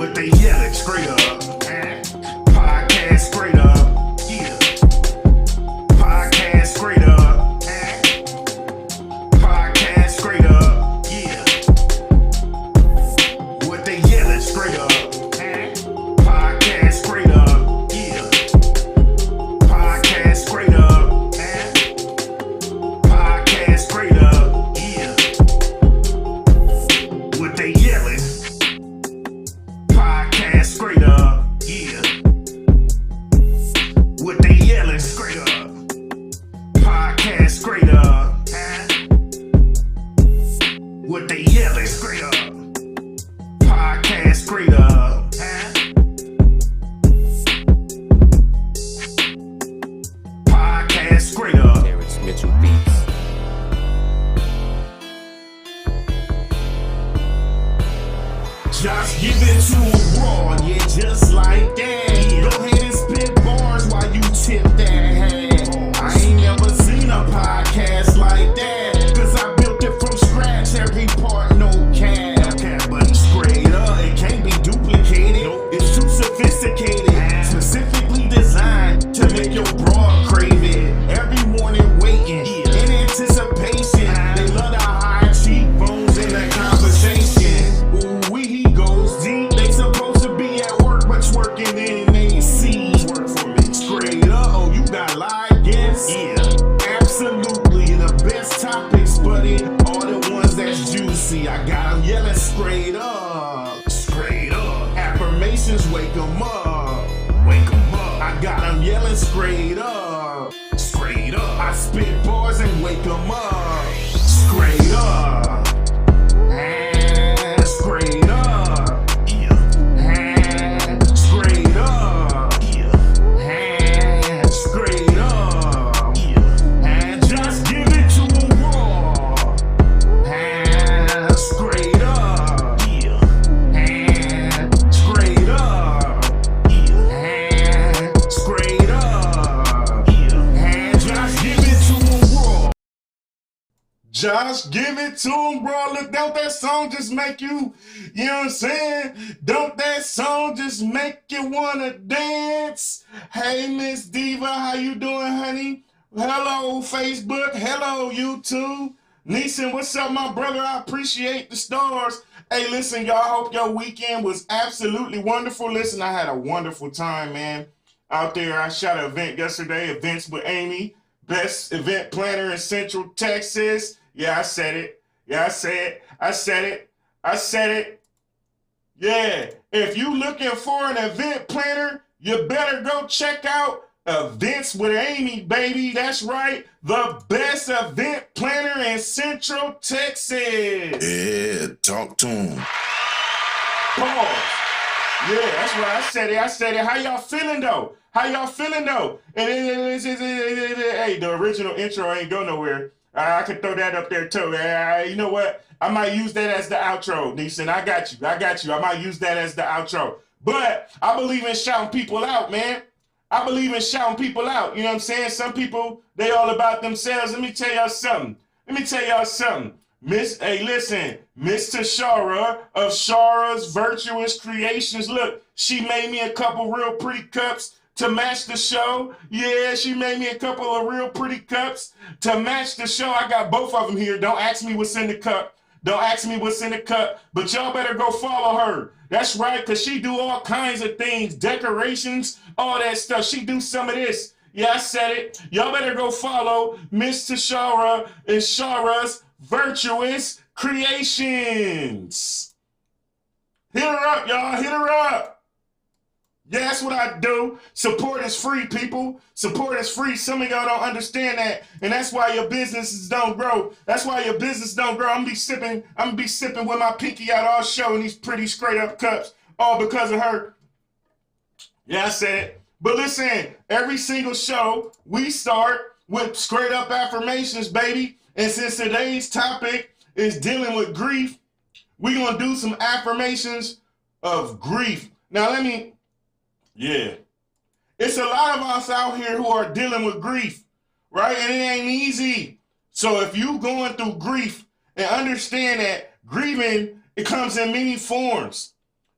What they yelling straight up. Podcast straight up. Yeah. Podcast straight up. Podcast straight up. Yeah. What they yelling straight up. Podcast straight up. Yeah. Podcast straight up. Podcast straight up. Yeah. What they yelling. Podcast straight up, yeah. What they yelling straight up. Podcast straight up. What they yelling straight up. Podcast straight up. Podcast straight up. Terrence Mitchell Beats. Just give it to a raw, yeah, just like that. Go ahead and spit bars while you tip that hat. I ain't never seen a podcast like that, cause I built it from scratch, every part, no cap. But straight up, it can't be duplicated. It's too sophisticated, specifically designed to make your broad crave it. Every morning waiting, in anticipation. They love the high cheekbones in that conversation. He goes deep. They supposed to be at work, but twerking in AC. Work for me. Straight up. Oh, you got live guests? Yeah. Absolutely. The best topics, buddy. All the ones that's juicy. I got them yelling straight up. Straight up. Affirmations, wake them up. Wake them up. I got them yelling straight up. Straight up. I spit bars and wake them up. Straight up. Straight up, yeah. Straight up, yeah. Straight up, yeah. Just give it to a raw. Straight up, yeah. Straight up, yeah. Straight up, yeah. Just give it to a raw. Just give it to him, bro. Look, don't that song just make you know what I'm saying? Don't that song just make you wanna dance? Hey, Miss Diva, how you doing, honey? Hello, Facebook. Hello, YouTube. Neeson, what's up, my brother? I appreciate the stars. Hey, listen, y'all, hope your weekend was absolutely wonderful. Listen, I had a wonderful time, man. Out there, I shot an event yesterday, Events with Amy. Best event planner in Central Texas. Yeah, I said it. Yeah, I said it. Yeah, if you looking for an event planner, you better go check out Events with Amy, baby. That's right. The best event planner in Central Texas. Yeah, talk to him. Pause. Yeah, that's right. I said it. How y'all feeling, though? And hey, the original intro ain't go nowhere. I could throw that up there too. You know what? I might use that as the outro, Neeson. I got you. I might use that as the outro. But I believe in shouting people out, man. You know what I'm saying? Some people, they all about themselves. Let me tell y'all something. Miss Tashara of Shara's Virtuous Creations. Look, she made me a couple real pretty cups to match the show. Yeah, she made me a couple of real pretty cups to match the show. I got both of them here. Don't ask me what's in the cup. But y'all better go follow her. That's right, because she do all kinds of things. Decorations, all that stuff. She do some of this. Yeah, I said it. Y'all better go follow Miss Tashara and Shara's Virtuous Creations. Hit her up, y'all. Hit her up. Yeah, that's what I do. Support is free, people. Support is free. Some of y'all don't understand that, and that's why your businesses don't grow. I'm gonna be sipping with my pinky out all show in these pretty straight up cups, all because of her. Yeah, I said it. But listen, every single show we start with straight up affirmations, baby. And since today's topic is dealing with grief, we're gonna do some affirmations of grief. Now it's a lot of us out here who are dealing with grief, right? And it ain't easy. So if you going through grief, and understand that grieving, it comes in many forms.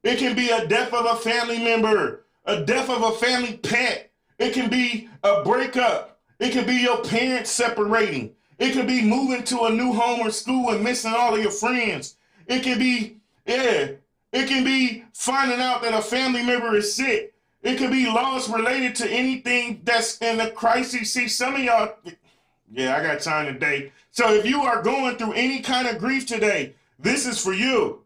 It can be a death of a family member, a death of a family pet. It can be a breakup. It can be your parents separating. It could be moving to a new home or school and missing all of your friends. It can be, it can be finding out that a family member is sick. It could be loss related to anything that's in a crisis. See, some of y'all, I got time today. So if you are going through any kind of grief today, this is for you.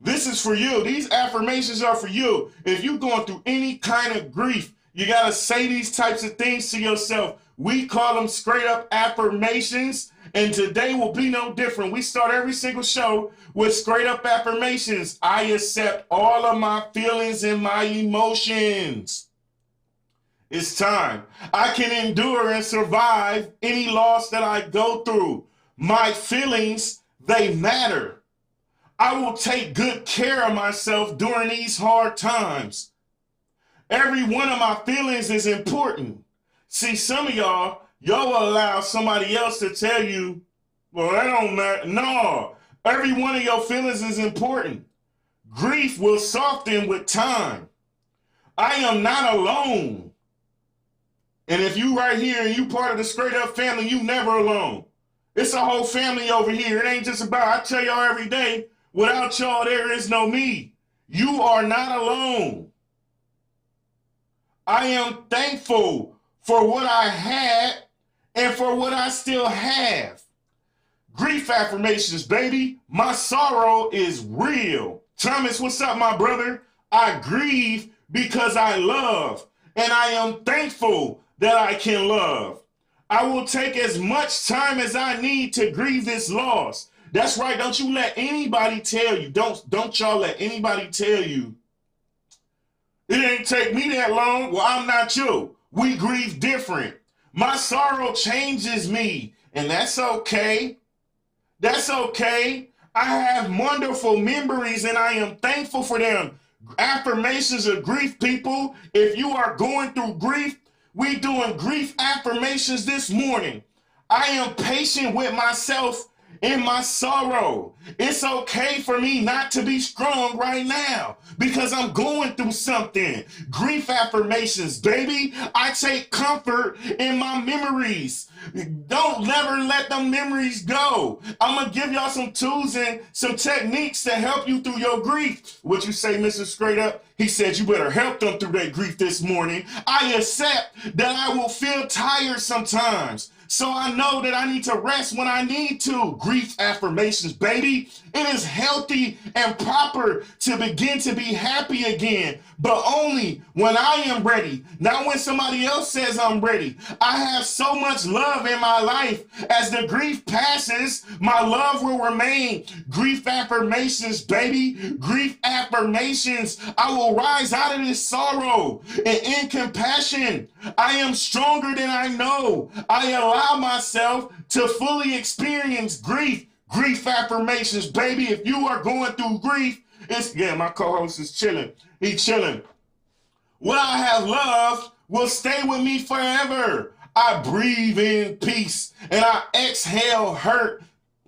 This is for you. These affirmations are for you. If you're going through any kind of grief, you got to say these types of things to yourself. We call them straight up affirmations, and today will be no different. We start every single show with straight up affirmations. I accept all of my feelings and my emotions. It's time. I can endure and survive any loss that I go through. My feelings, they matter. I will take good care of myself during these hard times. Every one of my feelings is important. See, some of y'all will allow somebody else to tell you, well, that don't matter. No, every one of your feelings is important. Grief will soften with time. I am not alone. And if you right here and you part of the Scraightup family, you never alone. It's a whole family over here. It ain't just about, I tell y'all every day, without y'all, there is no me. You are not alone. I am thankful for what I had and for what I still have. Grief affirmations, baby. My sorrow is real. Thomas, what's up, my brother? I grieve because I love, and I am thankful that I can love. I will take as much time as I need to grieve this loss. That's right. Don't you let anybody tell you. Don't y'all let anybody tell you it ain't take me that long. Well, I'm not you. We grieve different. My sorrow changes me, and that's okay. That's okay. I have wonderful memories, and I am thankful for them. Affirmations of grief, people. If you are going through grief, we doing grief affirmations this morning. I am patient with myself in my sorrow. It's okay for me not to be strong right now because I'm going through something. Grief affirmations, baby. I take comfort in my memories. Don't never let them memories go. I'm going to give y'all some tools and some techniques to help you through your grief. What you say, Mr. Scraightup? He said you better help them through their grief this morning. I accept that I will feel tired sometimes. So I know that I need to rest when I need to. Grief affirmations, baby. It is healthy and proper to begin to be happy again, but only when I am ready, not when somebody else says I'm ready. I have so much love in my life. As the grief passes, my love will remain. Grief affirmations, baby. Grief affirmations. I will rise out of this sorrow and in compassion. I am stronger than I know. I allow myself to fully experience grief. Grief affirmations, baby. If you are going through grief, my co-host is chilling. He's chilling. What I have loved will stay with me forever. I breathe in peace and I exhale hurt.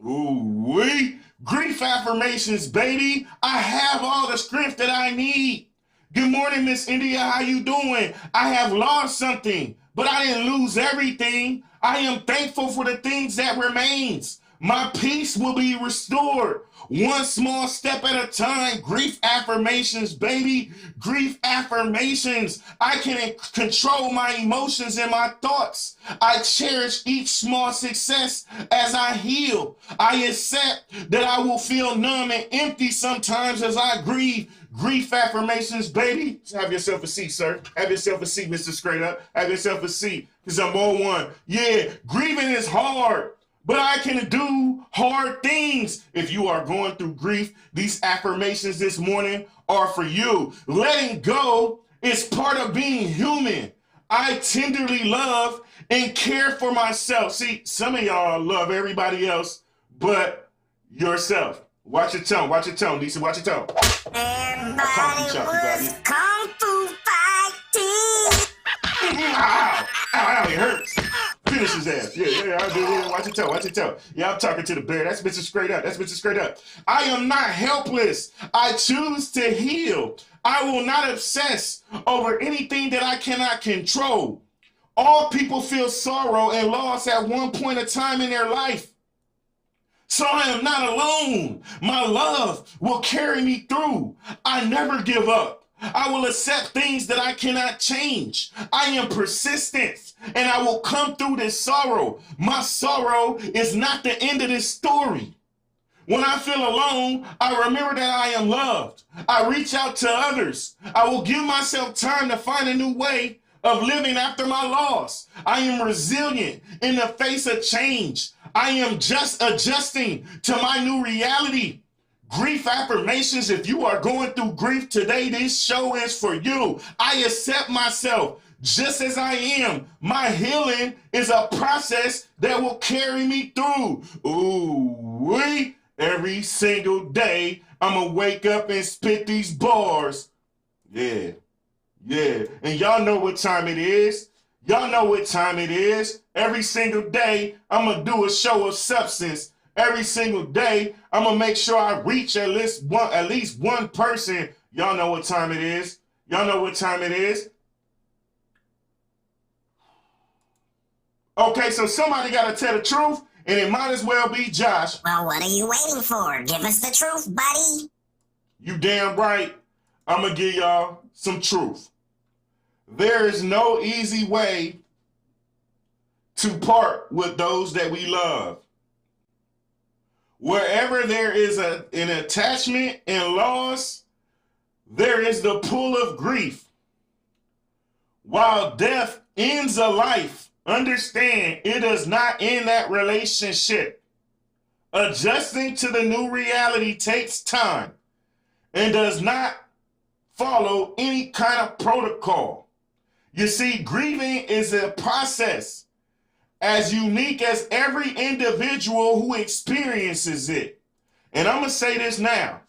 Ooh-wee. Grief affirmations, baby. I have all the strength that I need. Good morning, Miss India. How you doing? I have lost something, but I didn't lose everything. I am thankful for the things that remains. My peace will be restored. One small step at a time. Grief affirmations, baby. Grief affirmations. I can control my emotions and my thoughts. I cherish each small success as I heal. I accept that I will feel numb and empty sometimes as I grieve. Grief affirmations, baby. Have yourself a seat, sir. Have yourself a seat, Mr. Scraightup. Have yourself a seat, because I'm on one. Yeah, grieving is hard, but I can do hard things. If you are going through grief, these affirmations this morning are for you. Letting go is part of being human. I tenderly love and care for myself. See, some of y'all love everybody else but yourself. Watch your tone. Watch your tone, Lisa. Watch your tone. Everybody was kung fu fighting. Ow, ow, it hurts. finish his ass. Yeah, I do. Yeah, watch your toe. Yeah, I'm talking to the bear. That's Mr. Straight Up. I am not helpless. I choose to heal. I will not obsess over anything that I cannot control. All people feel sorrow and loss at one point of time in their life. So I am not alone. My love will carry me through. I never give up. I will accept things that I cannot change. I am persistent and I will come through this sorrow. My sorrow is not the end of this story. When I feel alone, I remember that I am loved. I reach out to others. I will give myself time to find a new way of living after my loss. I am resilient in the face of change. I am just adjusting to my new reality. Grief affirmations. If you are going through grief today, this show is for you. I accept myself just as I am. My healing is a process that will carry me through. Ooh-wee. Every single day, I'm going to wake up and spit these bars. Yeah. And y'all know what time it is. Every single day, I'm going to do a show of substance. Every single day, I'm going to make sure I reach at least one person. Y'all know what time it is. Okay, so somebody got to tell the truth, and it might as well be Josh. Well, what are you waiting for? Give us the truth, buddy. You damn right. I'm going to give y'all some truth. There is no easy way to part with those that we love. Wherever there is an attachment and loss, there is the pull of grief. While death ends a life, understand it does not end that relationship. Adjusting to the new reality takes time and does not follow any kind of protocol. You see, grieving is a process as unique as every individual who experiences it. And I'm going to say this now.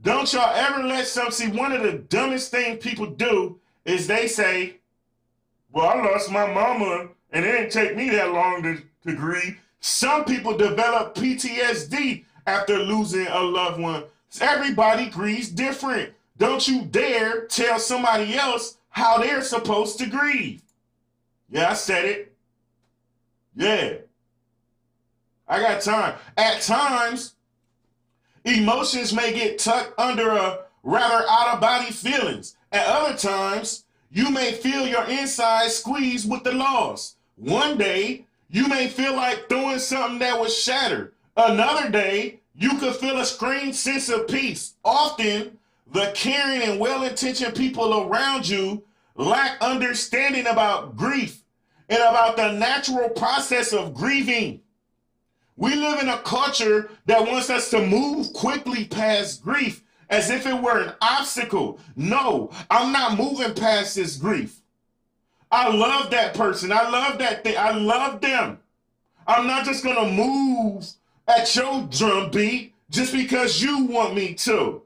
Don't y'all ever let see, one of the dumbest things people do is they say, well, I lost my mama and it didn't take me that long to grieve. Some people develop PTSD after losing a loved one. Everybody grieves different. Don't you dare tell somebody else how they're supposed to grieve. Yeah, I said it. Yeah. I got time. At times, emotions may get tucked under a rather out-of-body feelings. At other times, you may feel your inside squeezed with the loss. One day, you may feel like throwing something that was shattered. Another day, you could feel a strange sense of peace. Often, the caring and well-intentioned people around you lack understanding about grief and about the natural process of grieving. We live in a culture that wants us to move quickly past grief as if it were an obstacle. No, I'm not moving past this grief. I love that person. I love that thing. I love them. I'm not just going to move at your drum beat just because you want me to.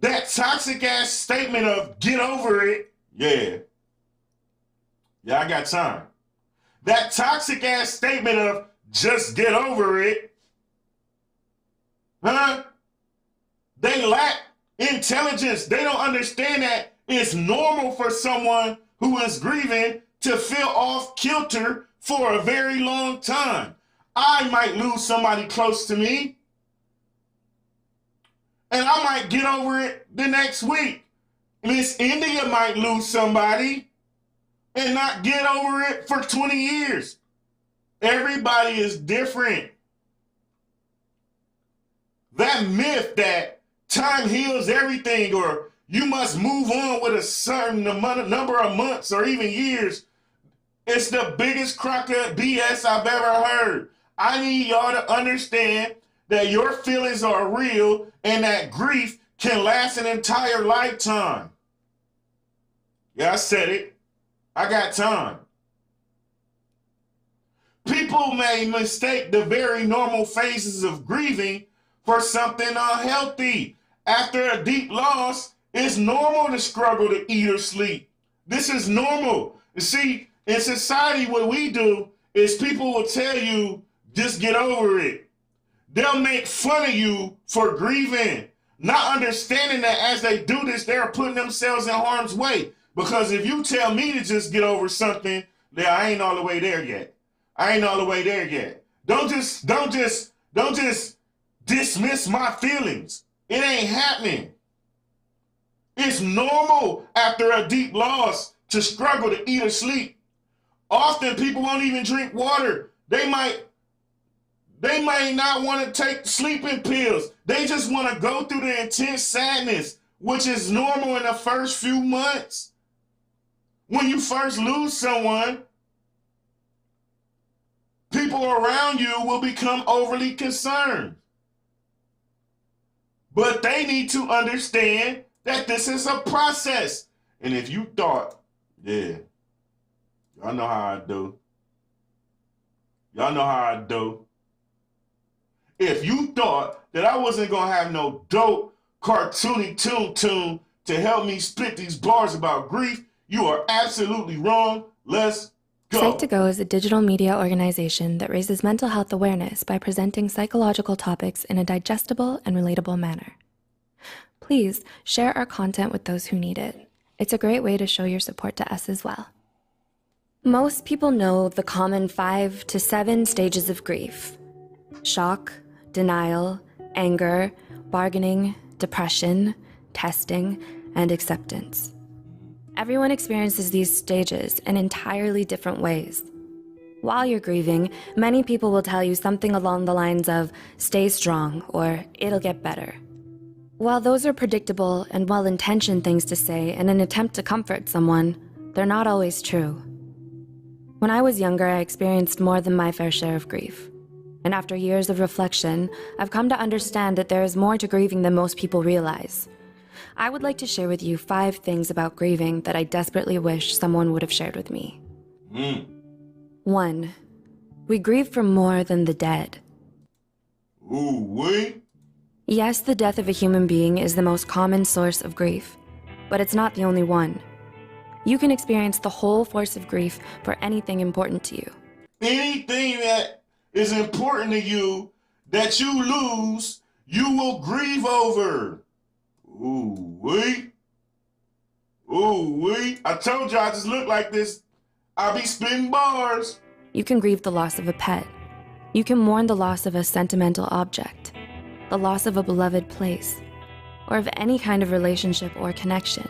That toxic ass statement of get over it. Yeah, I got time. That toxic ass statement of just get over it. They lack intelligence. They don't understand that it's normal for someone who is grieving to feel off kilter for a very long time. I might lose somebody close to me, and I might get over it the next week. Miss India might lose somebody and not get over it for 20 years. Everybody is different. That myth that time heals everything or you must move on with a certain number of months or even years, it's the biggest crock of BS I've ever heard. I need y'all to understand that your feelings are real and that grief can last an entire lifetime. Yeah, I said it. I got time. People may mistake the very normal phases of grieving for something unhealthy. After a deep loss, it's normal to struggle to eat or sleep. This is normal. You see, In society, what we do is people will tell you, just get over it. They'll make fun of you for grieving, not understanding that as they do this, they're putting themselves in harm's way. Because if you tell me to just get over something, then I ain't all the way there yet. I ain't all the way there yet. Don't just dismiss my feelings. It ain't happening. It's normal after a deep loss to struggle to eat or sleep. Often people won't even drink water. They might not want to take sleeping pills. They just want to go through the intense sadness, which is normal in the first few months. When you first lose someone, people around you will become overly concerned. But they need to understand that this is a process. And if you thought, yeah, y'all know how I do. Y'all know how I do. If you thought that I wasn't going to have no dope, cartoony tune to help me spit these bars about grief, you are absolutely wrong. Let's go. Scraightup is a digital media organization that raises mental health awareness by presenting psychological topics in a digestible and relatable manner. Please share our content with those who need it. It's a great way to show your support to us as well. Most people know the common 5 to 7 stages of grief: shock, denial, anger, bargaining, depression, testing, and acceptance. Everyone experiences these stages in entirely different ways. While you're grieving, many people will tell you something along the lines of, stay strong, or it'll get better. While those are predictable and well-intentioned things to say in an attempt to comfort someone, they're not always true. When I was younger, I experienced more than my fair share of grief. And after years of reflection, I've come to understand that there is more to grieving than most people realize. I would like to share with you 5 things about grieving that I desperately wish someone would have shared with me. 1. We grieve for more than the dead. Ooh-wee. Yes, the death of a human being is the most common source of grief, but it's not the only one. You can experience the whole force of grief for anything important to you. Anything that is important to you that you lose, you will grieve over. Ooh-wee. Ooh-wee. I told you I just look like this. I'll be spitting bars. You can grieve the loss of a pet. You can mourn the loss of a sentimental object, the loss of a beloved place, or of any kind of relationship or connection.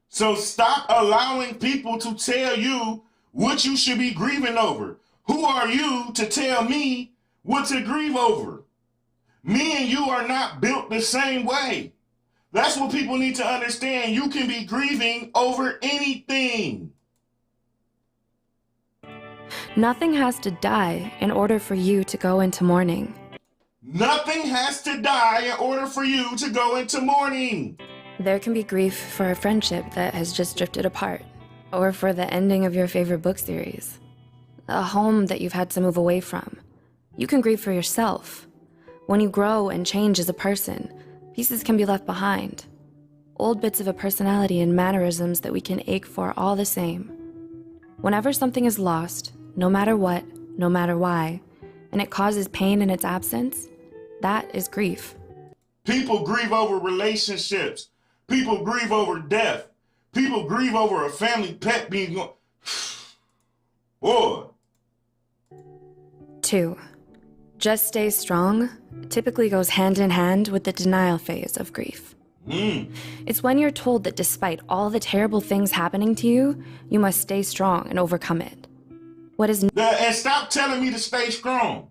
So stop allowing people to tell you what you should be grieving over. Who are you to tell me what to grieve over? Me and you are not built the same way. That's what people need to understand. You can be grieving over anything. Nothing has to die in order for you to go into mourning. Nothing has to die in order for you to go into mourning. There can be grief for a friendship that has just drifted apart, or for the ending of your favorite book series, a home that you've had to move away from. You can grieve for yourself. When you grow and change as a person, pieces can be left behind. Old bits of a personality and mannerisms that we can ache for all the same. Whenever something is lost, no matter what, no matter why, and it causes pain in its absence, that is grief. People grieve over relationships. People grieve over death. People grieve over a family pet being gone. Boy. 2. Just stay strong typically goes hand in hand with the denial phase of grief. It's when you're told that despite all the terrible things happening to you, you must stay strong and overcome it. And stop telling me to stay strong.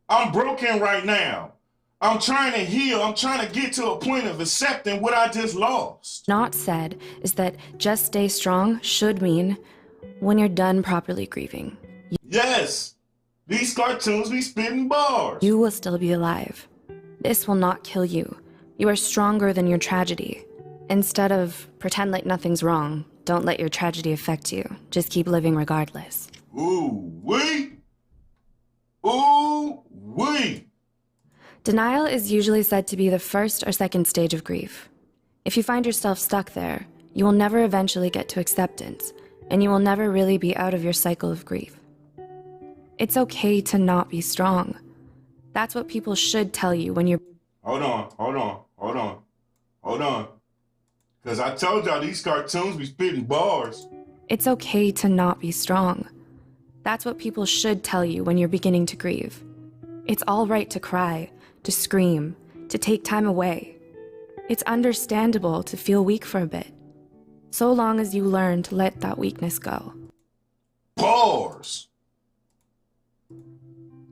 I'm broken right now. I'm trying to heal. I'm trying to get to a point of accepting what I just lost. Not said is that just stay strong should mean when you're done properly grieving. Yes, these cartoons be spitting bars. You will still be alive. This will not kill you. You are stronger than your tragedy. Instead of pretend like nothing's wrong, don't let your tragedy affect you. Just keep living regardless. Ooh-wee. Ooh-wee. Denial is usually said to be the first or second stage of grief. If you find yourself stuck there, you will never eventually get to acceptance, and you will never really be out of your cycle of grief. It's okay to not be strong. That's what people should tell you when you're... Hold on. Because I told y'all these cartoons be spitting bars. It's okay to not be strong. That's what people should tell you when you're beginning to grieve. It's all right to cry, to scream, to take time away. It's understandable to feel weak for a bit, so long as you learn to let that weakness go. Bars!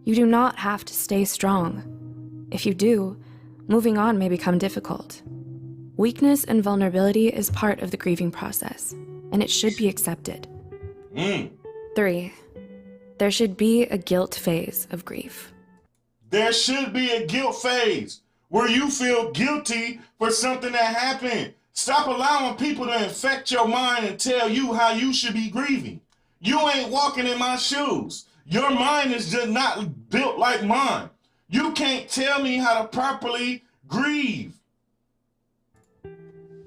You do not have to stay strong. If you do, moving on may become difficult. Weakness and vulnerability is part of the grieving process, and it should be accepted. 3. There should be a guilt phase of grief. There should be a guilt phase where you feel guilty for something that happened. Stop allowing people to infect your mind and tell you how you should be grieving. You ain't walking in my shoes. Your mind is just not built like mine. You can't tell me how to properly grieve.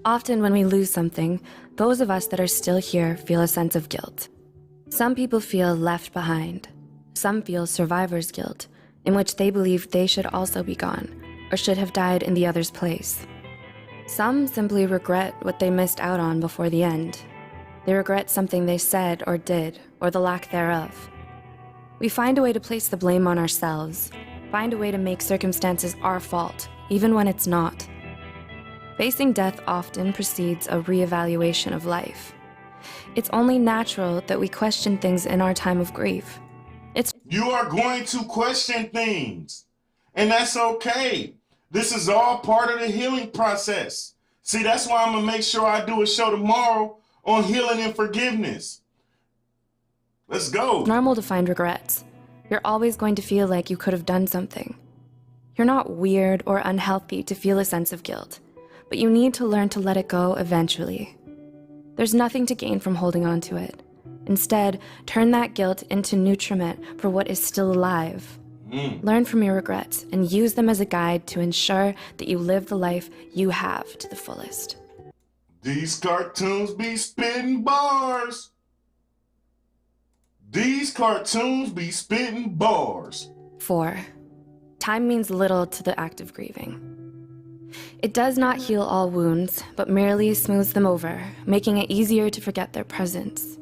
Often when we lose something, those of us that are still here feel a sense of guilt. Some people feel left behind. Some feel survivor's guilt, in which they believe they should also be gone, or should have died in the other's place. Some simply regret what they missed out on before the end. They regret something they said or did, or the lack thereof. We find a way to place the blame on ourselves, find a way to make circumstances our fault, even when it's not. Facing death often precedes a reevaluation of life. It's only natural that we question things in our time of grief. You are going to question things, and that's okay. This is all part of the healing process. See, that's why I'm going to make sure I do a show tomorrow on healing and forgiveness. Let's go. It's normal to find regrets. You're always going to feel like you could have done something. You're not weird or unhealthy to feel a sense of guilt, but you need to learn to let it go eventually. There's nothing to gain from holding on to it. Instead, turn that guilt into nutriment for what is still alive. Learn from your regrets and use them as a guide to ensure that you live the life you have to the fullest. These cartoons be spitting bars. These cartoons be spitting bars. 4. Time means little to the act of grieving. It does not heal all wounds, but merely smooths them over, making it easier to forget their presence.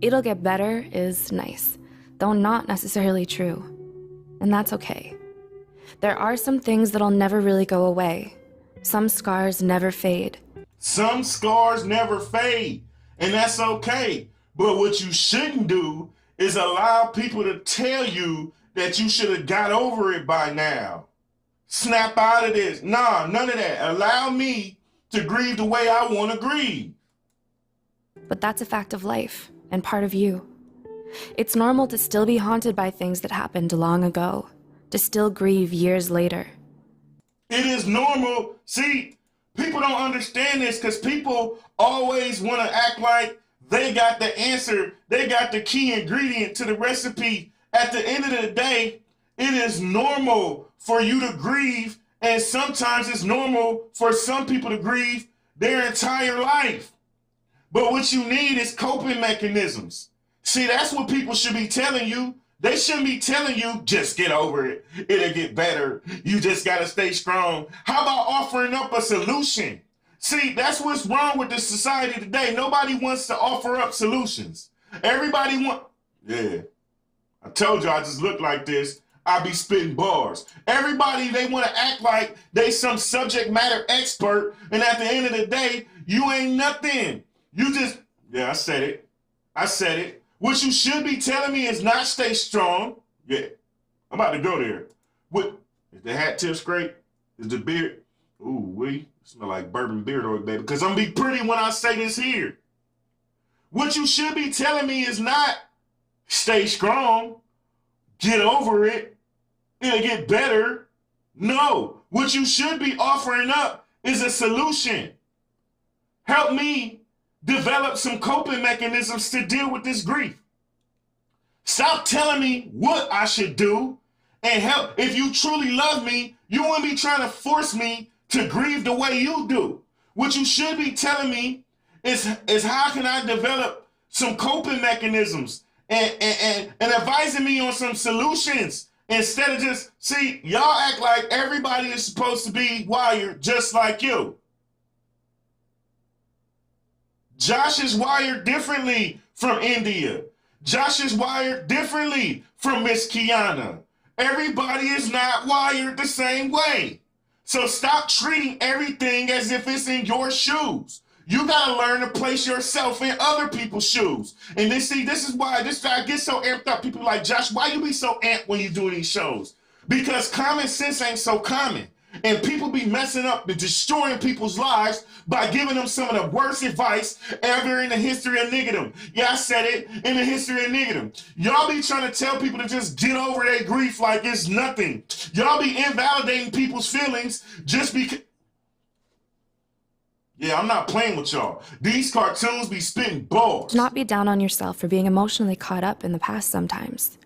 It'll get better is nice, though not necessarily true. And that's okay. There are some things that'll never really go away. Some scars never fade. Some scars never fade, and that's okay. But what you shouldn't do is allow people to tell you that you should have got over it by now. Snap out of this. Nah, none of that. Allow me to grieve the way I want to grieve. But that's a fact of life and part of you. It's normal to still be haunted by things that happened long ago, to still grieve years later. It is normal. See, people don't understand this because people always want to act like they got the answer. They got the key ingredient to the recipe. At the end of the day, it is normal for you to grieve, and sometimes it's normal for some people to grieve their entire life. But what you need is coping mechanisms. See, that's what people should be telling you. They shouldn't be telling you, just get over it. It'll get better. You just got to stay strong. How about offering up a solution? See, that's what's wrong with the society today. Nobody wants to offer up solutions. Everybody yeah. I told you I just look like this. I be spitting bars. Everybody, they want to act like they some subject matter expert, and at the end of the day, you ain't nothing. You just, yeah, I said it. What you should be telling me is not stay strong. Yeah, I'm about to go there. What, is the hat tip straight? Is the beard? Ooh, smell like bourbon beard oil, baby. Because I'm be pretty when I say this here. What you should be telling me is not stay strong, get over it, it'll get better. No, what you should be offering up is a solution. Help me develop some coping mechanisms to deal with this grief. Stop telling me what I should do and help. If you truly love me, you wouldn't be trying to force me to grieve the way you do. What you should be telling me is how can I develop some coping mechanisms and advising me on some solutions instead of just, see, y'all act like everybody is supposed to be wired just like you. Josh is wired differently from India. Josh is wired differently from Miss Kiana. Everybody is not wired the same way. So stop treating everything as if it's in your shoes. You gotta learn to place yourself in other people's shoes. And this is why I get so amped up. People like, Josh, why you be so amped when you do these shows? Because common sense ain't so common. And people be messing up and destroying people's lives by giving them some of the worst advice ever in the history of niggerdom. Yeah, I said it, in the history of niggerdom. Y'all be trying to tell people to just get over their grief like it's nothing. Y'all be invalidating people's feelings just because. Yeah, I'm not playing with y'all. These cartoons be spitting balls. Do not be down on yourself for being emotionally caught up in the past sometimes.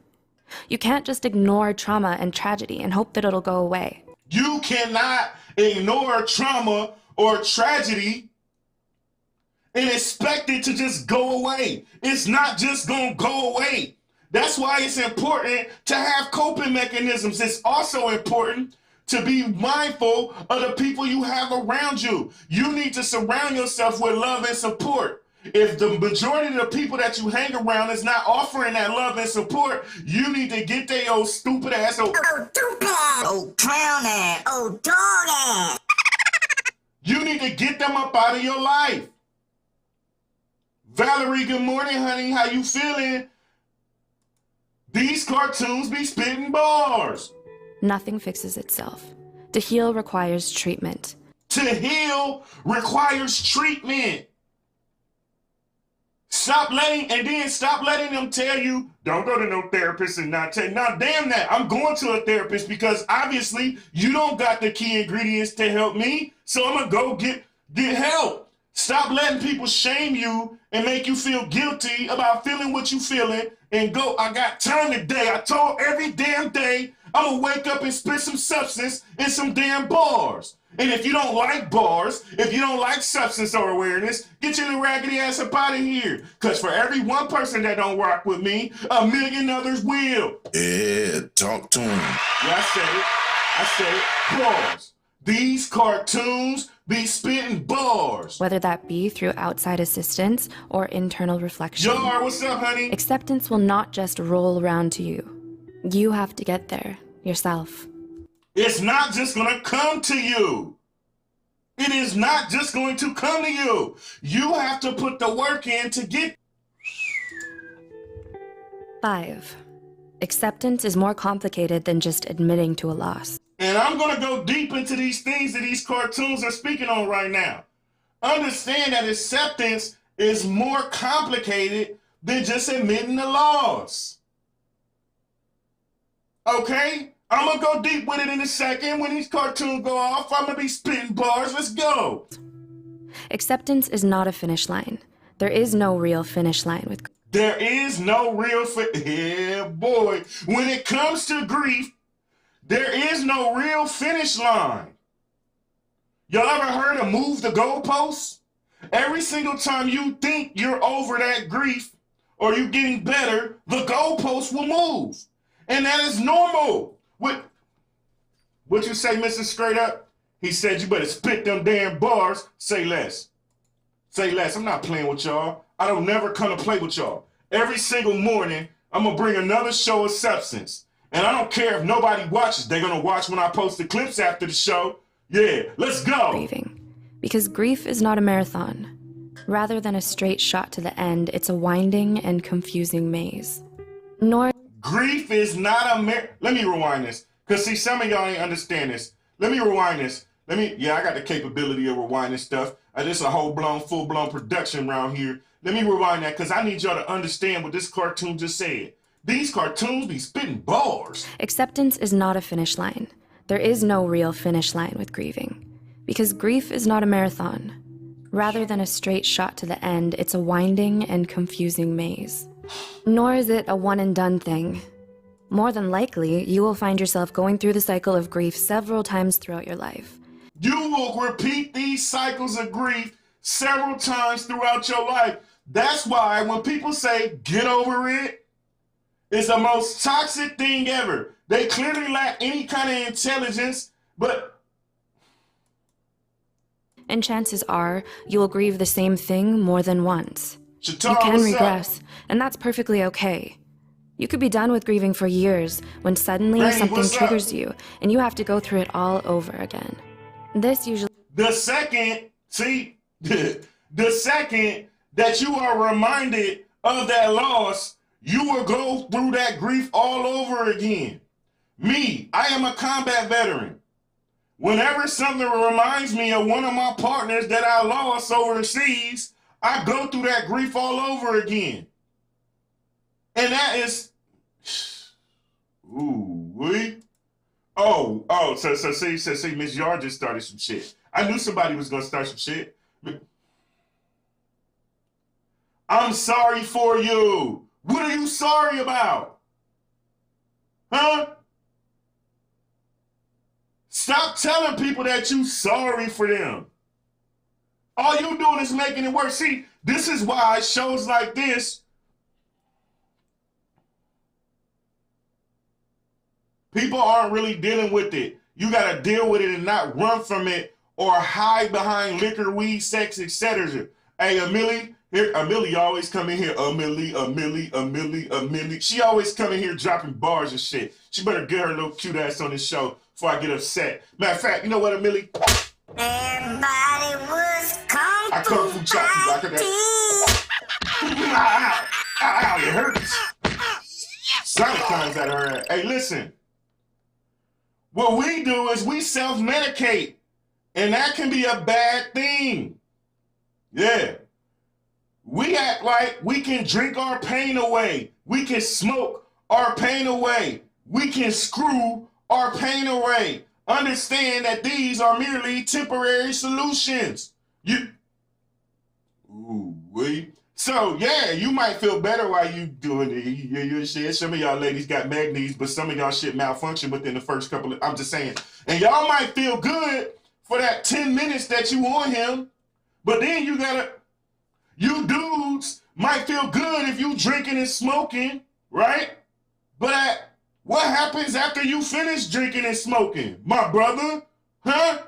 You can't just ignore trauma and tragedy and hope that it'll go away. You cannot ignore trauma or tragedy and expect it to just go away. It's not just gonna go away. That's why it's important to have coping mechanisms. It's also important to be mindful of the people you have around you. You need to surround yourself with love and support. If the majority of the people that you hang around is not offering that love and support, you need to get their old stupid ass, Oh, stupid ass. Oh, clown ass. Oh, dog ass. You need to get them up out of your life. Valerie, good morning, honey. How you feeling? These cartoons be spitting bars. Nothing fixes itself. To heal requires treatment. To heal requires treatment. Stop letting them tell you, don't go to no therapist and not tell you. Now, damn that. I'm going to a therapist because obviously you don't got the key ingredients to help me. So I'm going to go get help. Stop letting people shame you and make you feel guilty about feeling what you feeling and go, I got time today. I told every damn day I'm going to wake up and spit some substance and some damn bars. And if you don't like bars, if you don't like substance or awareness, get your little raggedy ass up out of here. Because for every one person that don't rock with me, a million others will. Yeah, talk to him. Yeah, I said it. Bars. These cartoons be spitting bars. Whether that be through outside assistance or internal reflection. Yar, what's up, honey? Acceptance will not just roll around to you. You have to get there yourself. It's not just going to come to you. It is not just going to come to you. You have to put the work in to get. 5. Acceptance is more complicated than just admitting to a loss. And I'm going to go deep into these things that these cartoons are speaking on right now. Understand that acceptance is more complicated than just admitting the loss. Okay? I'm going to go deep with it in a second. When these cartoons go off, I'm going to be spitting bars. Let's go. Acceptance is not a finish line. There is no real finish line with. There is no real yeah, boy. When it comes to grief, there is no real finish line. Y'all ever heard of move the goalposts? Every single time you think you're over that grief or you're getting better, the goalpost will move. And that is normal. What you say, Mr. Scraightup? He said you better spit them damn bars. Say less. Say less. I'm not playing with y'all. I don't never come to play with y'all. Every single morning, I'm going to bring another show of substance. And I don't care if nobody watches. They're going to watch when I post the clips after the show. Yeah, let's go. Grieving. Because grief is not a marathon. Rather than a straight shot to the end, it's a winding and confusing maze. Grief is not a Let me rewind this. Because, see, some of y'all ain't understand this. Let me rewind this. I got the capability of rewinding stuff. This is a full-blown production around here. Let me rewind that because I need y'all to understand what this cartoon just said. These cartoons be spitting bars. Acceptance is not a finish line. There is no real finish line with grieving. Because grief is not a marathon. Rather than a straight shot to the end, it's a winding and confusing maze. Nor is it a one-and-done thing. More than likely, you will find yourself going through the cycle of grief several times throughout your life. You will repeat these cycles of grief several times throughout your life. That's why when people say get over it, it's the most toxic thing ever. They clearly lack any kind of intelligence, and chances are you will grieve the same thing more than once. Shatar, You can what's regress, up? and that's perfectly okay. You could be done with grieving for years when suddenly Rainy, something what's up? triggers you and you have to go through it all over again. This usually The second that you are reminded of that loss, you will go through that grief all over again. Me, I am a combat veteran. Whenever something reminds me of one of my partners that I lost overseas, I go through that grief all over again. And that is, so see, Miss Yard just started some shit. I knew somebody was gonna start some shit. I'm sorry for you. What are you sorry about? Huh? Stop telling people that you sorry for them. All you doing is making it worse. See, this is why shows like this, people aren't really dealing with it. You got to deal with it and not run from it or hide behind liquor, weed, sex, etc. Hey, Amelie always come in here. Amelie. She always come in here dropping bars and shit. She better get her little cute ass on this show before I get upset. Matter of fact, you know what, Amelie? Everybody was kung I kung fu chop you like that. Ow, it hurts. Sometimes that hurt. Hey, listen. What we do is we self-medicate, and that can be a bad thing. Yeah. We act like we can drink our pain away. We can smoke our pain away. We can screw our pain away. Understand that these are merely temporary solutions. So, yeah, you might feel better while you doing your shit. Some of y'all ladies got magnetes, but some of y'all shit malfunction within the first couple of, I'm just saying. And y'all might feel good for that 10 minutes that you on him, but then you dudes might feel good if you drinking and smoking, right? But what happens after you finish drinking and smoking, my brother? Huh?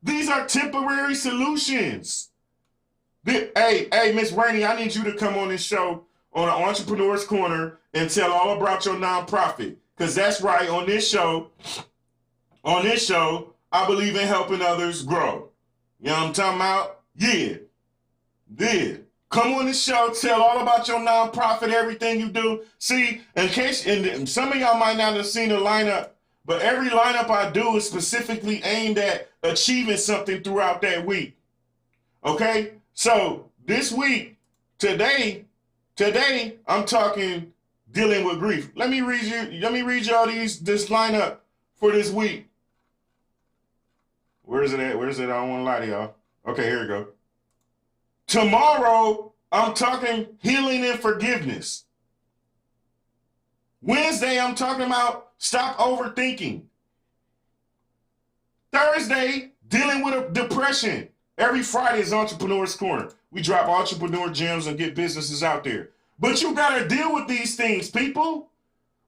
These are temporary solutions. Hey, Miss Rainey, I need you to come on this show on the Entrepreneur's Corner and tell all about your nonprofit. Because that's right, on this show, I believe in helping others grow. You know what I'm talking about? Yeah. Come on this show, tell all about your nonprofit, everything you do. See, and some of y'all might not have seen the lineup, but every lineup I do is specifically aimed at achieving something throughout that week. Okay? So this week, today, I'm talking dealing with grief. Let me read y'all this lineup for this week. Where is it at? I don't want to lie to y'all. Okay, here we go. Tomorrow, I'm talking healing and forgiveness. Wednesday, I'm talking about stop overthinking. Thursday, dealing with depression. Every Friday is Entrepreneur's Corner. We drop entrepreneur gems and get businesses out there. But you got to deal with these things, people.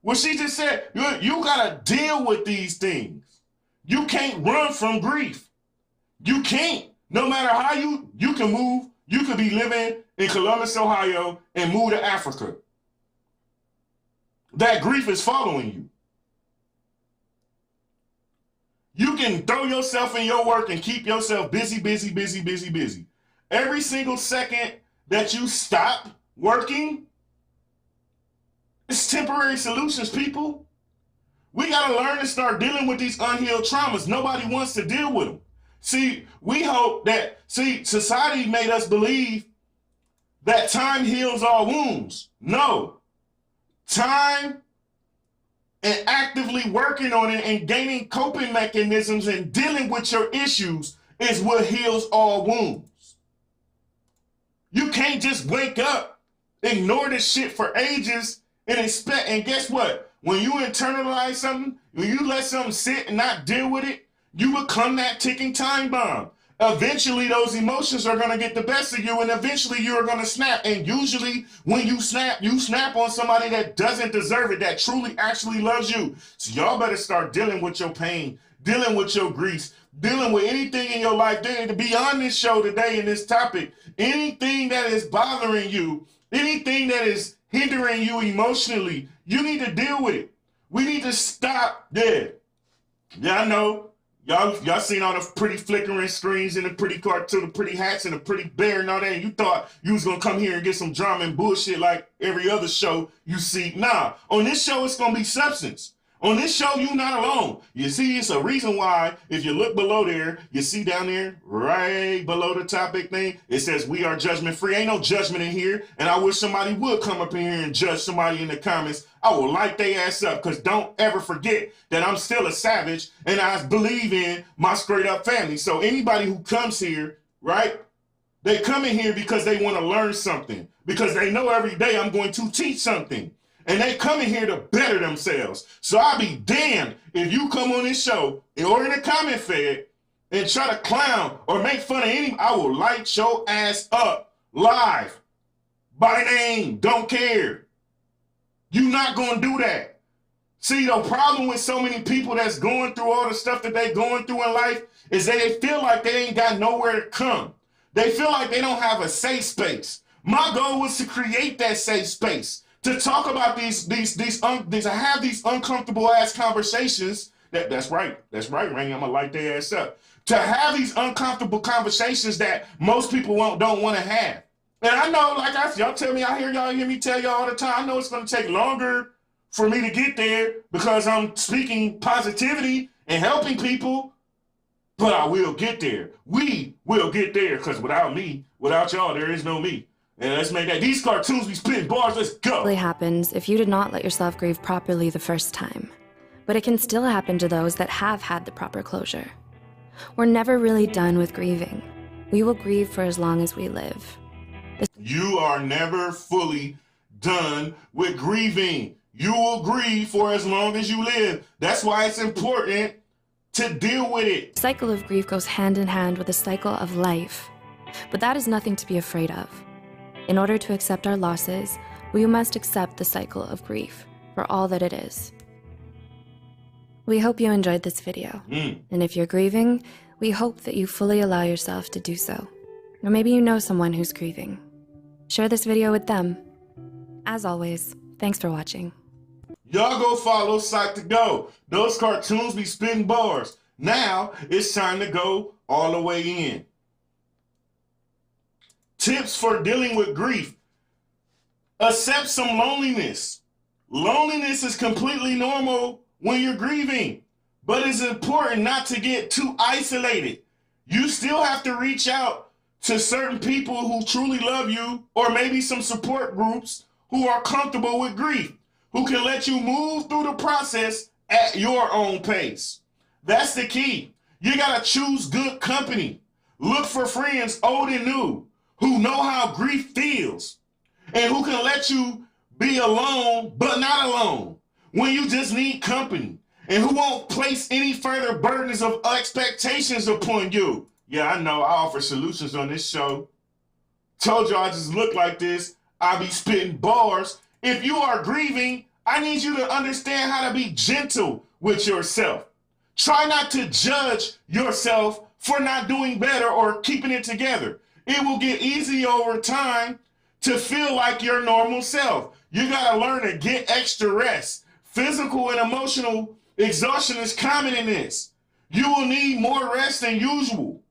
What she just said, you got to deal with these things. You can't run from grief. You can't. No matter how you can move, you could be living in Columbus, Ohio, and move to Africa. That grief is following you. You can throw yourself in your work and keep yourself busy. Every single second that you stop working, it's temporary solutions, people. We got to learn to start dealing with these unhealed traumas. Nobody wants to deal with them. See, we hope that, society made us believe that time heals all wounds. No. Time and actively working on it and gaining coping mechanisms and dealing with your issues is what heals all wounds. You can't just wake up, ignore this shit for ages and expect, and guess what? When you internalize something, when you let something sit and not deal with it, you become that ticking time bomb. eventually those emotions are going to get the best of you, and eventually you're going to snap. And usually when you snap on somebody that doesn't deserve it, that truly actually loves you. So y'all better start dealing with your pain, dealing with your grief, dealing with anything in your life. To be on this show today in this topic, anything that is bothering you, anything that is hindering you emotionally, you need to deal with it. We need to stop there. Yeah, I know. Y'all seen all the pretty flickering screens and the pretty cartoon, the pretty hats and the pretty bear and all that, and you thought you was gonna come here and get some drama and bullshit like every other show you see. Nah, on this show it's gonna be substance. On this show, you not alone. You see, it's a reason why, if you look below there, you see down there, right below the topic thing, it says we are judgment free. Ain't no judgment in here. And I wish somebody would come up in here and judge somebody in the comments. I will light their ass up, because don't ever forget that I'm still a savage and I believe in my straight up family. So anybody who comes here, right, they come in here because they want to learn something, because they know every day I'm going to teach something. And they come in here to better themselves. So I'll be damned if you come on this show or in the comment fed and try to clown or make fun of any. I will light your ass up live by name. Don't care. You're not going to do that. See, the problem with so many people that's going through all the stuff that they going through in life is that they feel like they ain't got nowhere to come. They feel like they don't have a safe space. My goal was to create that safe space, to talk about to have these uncomfortable ass conversations. That's right, Rainy. I'm gonna light their ass up. To have these uncomfortable conversations that most people don't want to have. And I know, like y'all tell me, y'all hear me tell y'all all the time, I know it's gonna take longer for me to get there because I'm speaking positivity and helping people, but I will get there. We will get there, because without me, without y'all, there is no me. And let's make that. These cartoons be spitting bars. Let's go. It happens if you did not let yourself grieve properly the first time. But it can still happen to those that have had the proper closure. We're never really done with grieving. We will grieve for as long as we live. You are never fully done with grieving. You will grieve for as long as you live. That's why it's important to deal with it. The cycle of grief goes hand in hand with the cycle of life. But that is nothing to be afraid of. In order to accept our losses, we must accept the cycle of grief for all that it is. We hope you enjoyed this video. And if you're grieving, we hope that you fully allow yourself to do so. Or maybe you know someone who's grieving. Share this video with them. As always, thanks for watching. Y'all go follow Scraightup. Those cartoons be spitting bars. Now it's time to go all the way in. Tips for dealing with grief. Accept some loneliness. Loneliness is completely normal when you're grieving, but it's important not to get too isolated. You still have to reach out to certain people who truly love you, or maybe some support groups who are comfortable with grief, who can let you move through the process at your own pace. That's the key. You gotta choose good company. Look for friends old and new, who know how grief feels, and who can let you be alone, but not alone, when you just need company, and who won't place any further burdens of expectations upon you. Yeah, I know, I offer solutions on this show. Told you I just look like this. I be spitting bars. If you are grieving, I need you to understand how to be gentle with yourself. Try not to judge yourself for not doing better or keeping it together. It will get easy over time to feel like your normal self. You gotta learn to get extra rest. Physical and emotional exhaustion is common in this. You will need more rest than usual.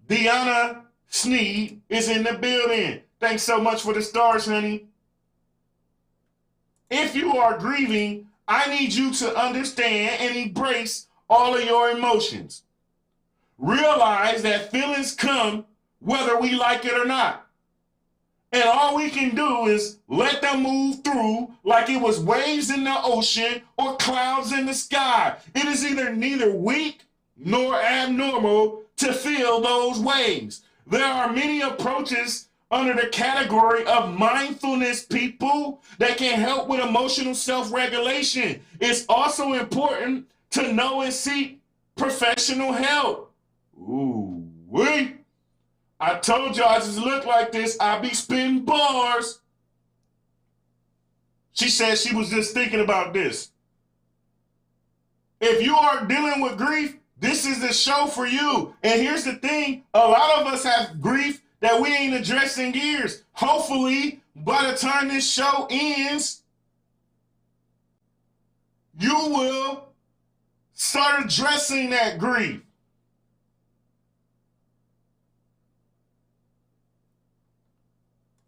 Deanna Sneed is in the building. Thanks so much for the stars, honey. If you are grieving, I need you to understand and embrace all of your emotions. Realize that feelings come whether we like it or not. And all we can do is let them move through like it was waves in the ocean or clouds in the sky. It is neither weak nor abnormal to feel those waves. There are many approaches under the category of mindfulness, people, that can help with emotional self-regulation. It's also important to know and seek professional help. Ooh, wait. I told you I just look like this. I be spitting bars. She said she was just thinking about this. If you are dealing with grief, this is the show for you. And here's the thing. A lot of us have grief that we ain't addressed in years. Hopefully, by the time this show ends, you will start addressing that grief.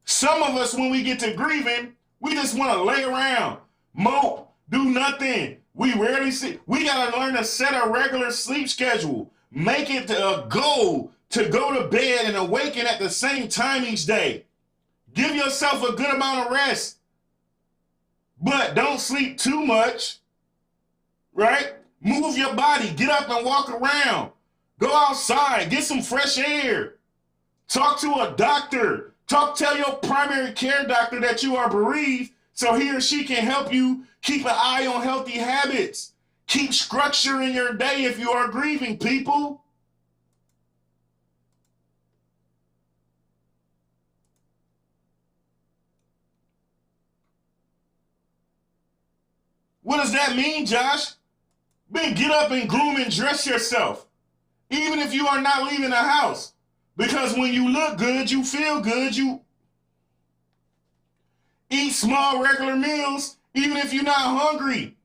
Some of us, when we get to grieving, we just want to lay around, mope, do nothing. We rarely see. We got to learn to set a regular sleep schedule. Make it a goal to go to bed and awaken at the same time each day. Give yourself a good amount of rest. But don't sleep too much, right? Move your body. Get up and walk around. Go outside. Get some fresh air. Talk to a doctor. Tell your primary care doctor that you are bereaved so he or she can help you keep an eye on healthy habits. Keep structure in your day if you are grieving, people. What does that mean, Josh? Then get up and groom and dress yourself, even if you are not leaving the house. Because when you look good, you feel good, you eat small, regular meals, even if you're not hungry.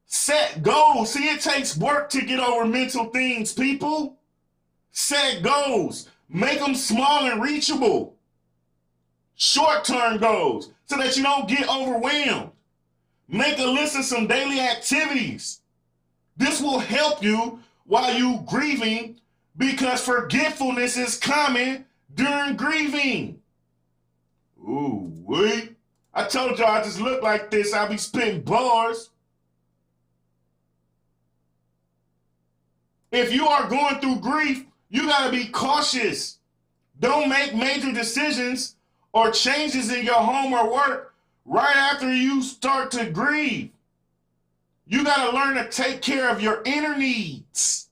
Set goals. See, it takes work to get over mental things, people. Set goals. Make them small and reachable. Short-term goals so that you don't get overwhelmed. Make a list of some daily activities. This will help you while you grieving, because forgetfulness is common during grieving. Ooh, wait. I told y'all I just look like this. I be spitting bars. If you are going through grief, you got to be cautious. Don't make major decisions or changes in your home or work right after you start to grieve. You got to learn to take care of your inner needs.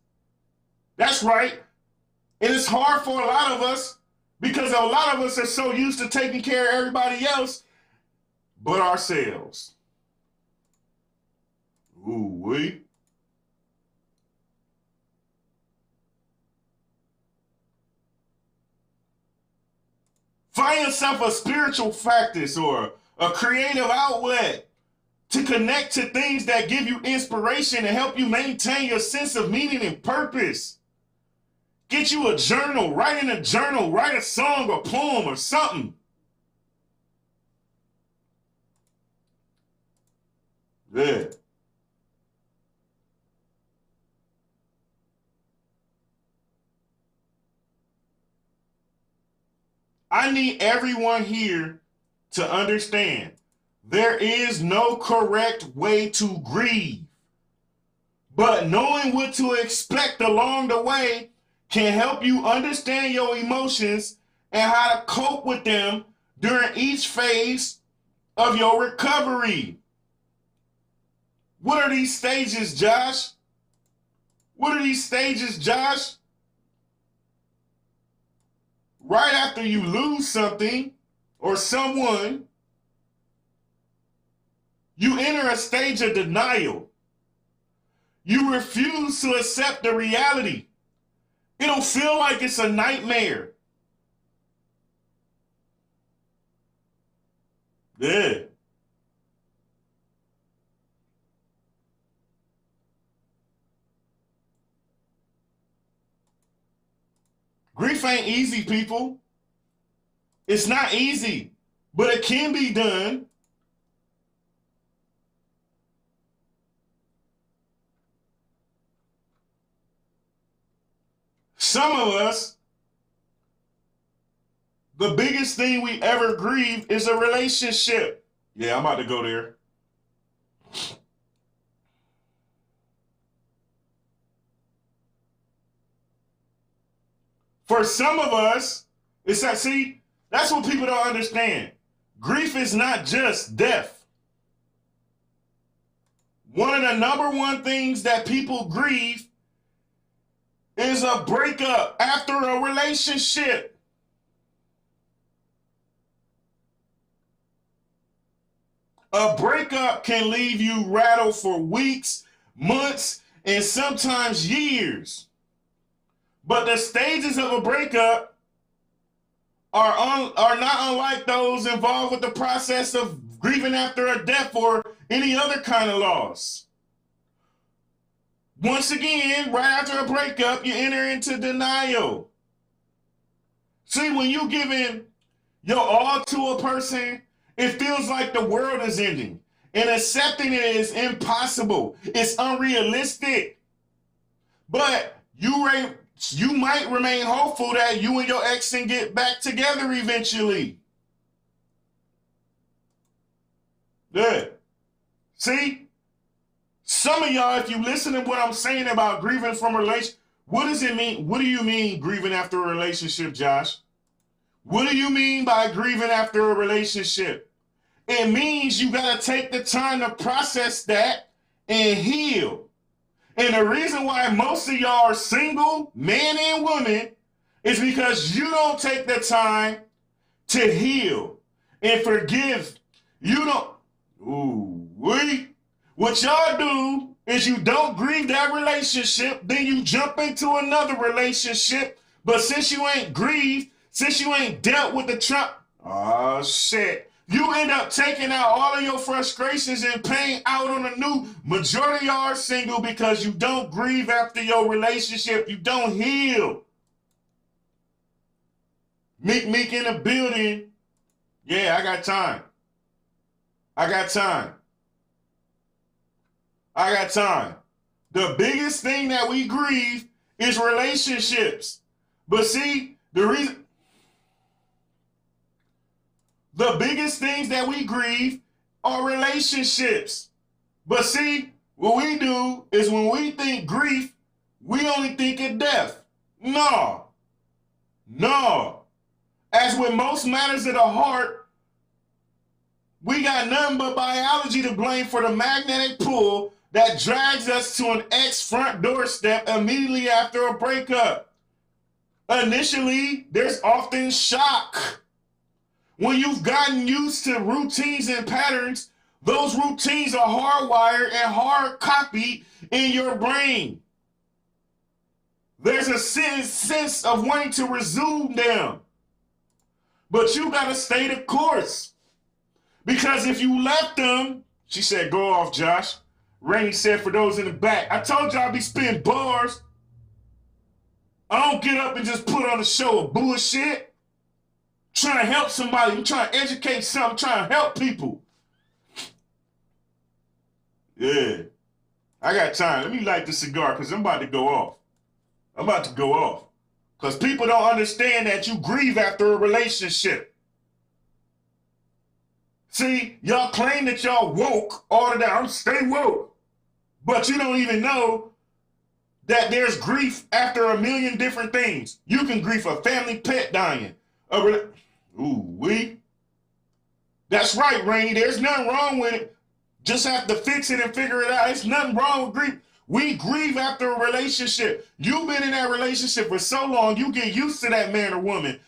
That's right. And it's hard for a lot of us because a lot of us are so used to taking care of everybody else but ourselves. Ooh, wait. Find yourself a spiritual practice or a creative outlet to connect to things that give you inspiration and help you maintain your sense of meaning and purpose. Get you a journal, write in a journal, write a song or poem or something. Yeah. I need everyone here to understand there is no correct way to grieve, but knowing what to expect along the way can help you understand your emotions and how to cope with them during each phase of your recovery. What are these stages, Josh? What are these stages, Josh? Right after you lose something or someone, you enter a stage of denial. You refuse to accept the reality. It'll feel like it's a nightmare. Yeah. Grief ain't easy, people. It's not easy, but it can be done. Some of us, the biggest thing we ever grieve is a relationship. Yeah, I'm about to go there. For some of us, it's that, see, that's what people don't understand. Grief is not just death. One of the number one things that people grieve is a breakup after a relationship. A breakup can leave you rattled for weeks, months, and sometimes years. But the stages of a breakup are not unlike those involved with the process of grieving after a death or any other kind of loss. Once again, right after a breakup, you enter into denial. See, when you giving your all to a person, it feels like the world is ending. And accepting it is impossible. It's unrealistic. But you might remain hopeful that you and your ex can get back together eventually. Good. See? Some of y'all, if you listen to what I'm saying about grieving from a relationship, what does it mean? What do you mean grieving after a relationship, Josh? What do you mean by grieving after a relationship? It means you got to take the time to process that and heal. And the reason why most of y'all are single, men and women, is because you don't take the time to heal and forgive. You don't. What y'all do is you don't grieve that relationship, then you jump into another relationship. But since you ain't grieved, since you ain't dealt with the trauma, oh shit, you end up taking out all of your frustrations and pain out on a new. Majority of y'all are single because you don't grieve after your relationship. You don't heal. Meek in the building. Yeah, I got time. I got time. The biggest thing that we grieve is relationships. But see, the biggest things that we grieve are relationships. But see, what we do is when we think grief, we only think of death. No. As with most matters of the heart, we got nothing but biology to blame for the magnetic pull that drags us to an ex front doorstep immediately after a breakup. Initially, there's often shock. When you've gotten used to routines and patterns, those routines are hardwired and hard copied in your brain. There's a sense of wanting to resume them. But you gotta stay the course. Because if you left them, she said, go off, Josh. Rainey said, for those in the back, I told y'all I be spitting bars. I don't get up and just put on a show of bullshit. Trying to help somebody. I'm trying to educate something. I'm trying to help people. Yeah. I got time. Let me light the cigar because I'm about to go off. Because people don't understand that you grieve after a relationship. See, y'all claim that y'all woke all the time. Stay woke. But you don't even know that there's grief after a million different things. You can grieve a family pet dying. That's right, Rainey. There's nothing wrong with it. Just have to fix it and figure it out. There's nothing wrong with grief. We grieve after a relationship. You've been in that relationship for so long, you get used to that man or woman.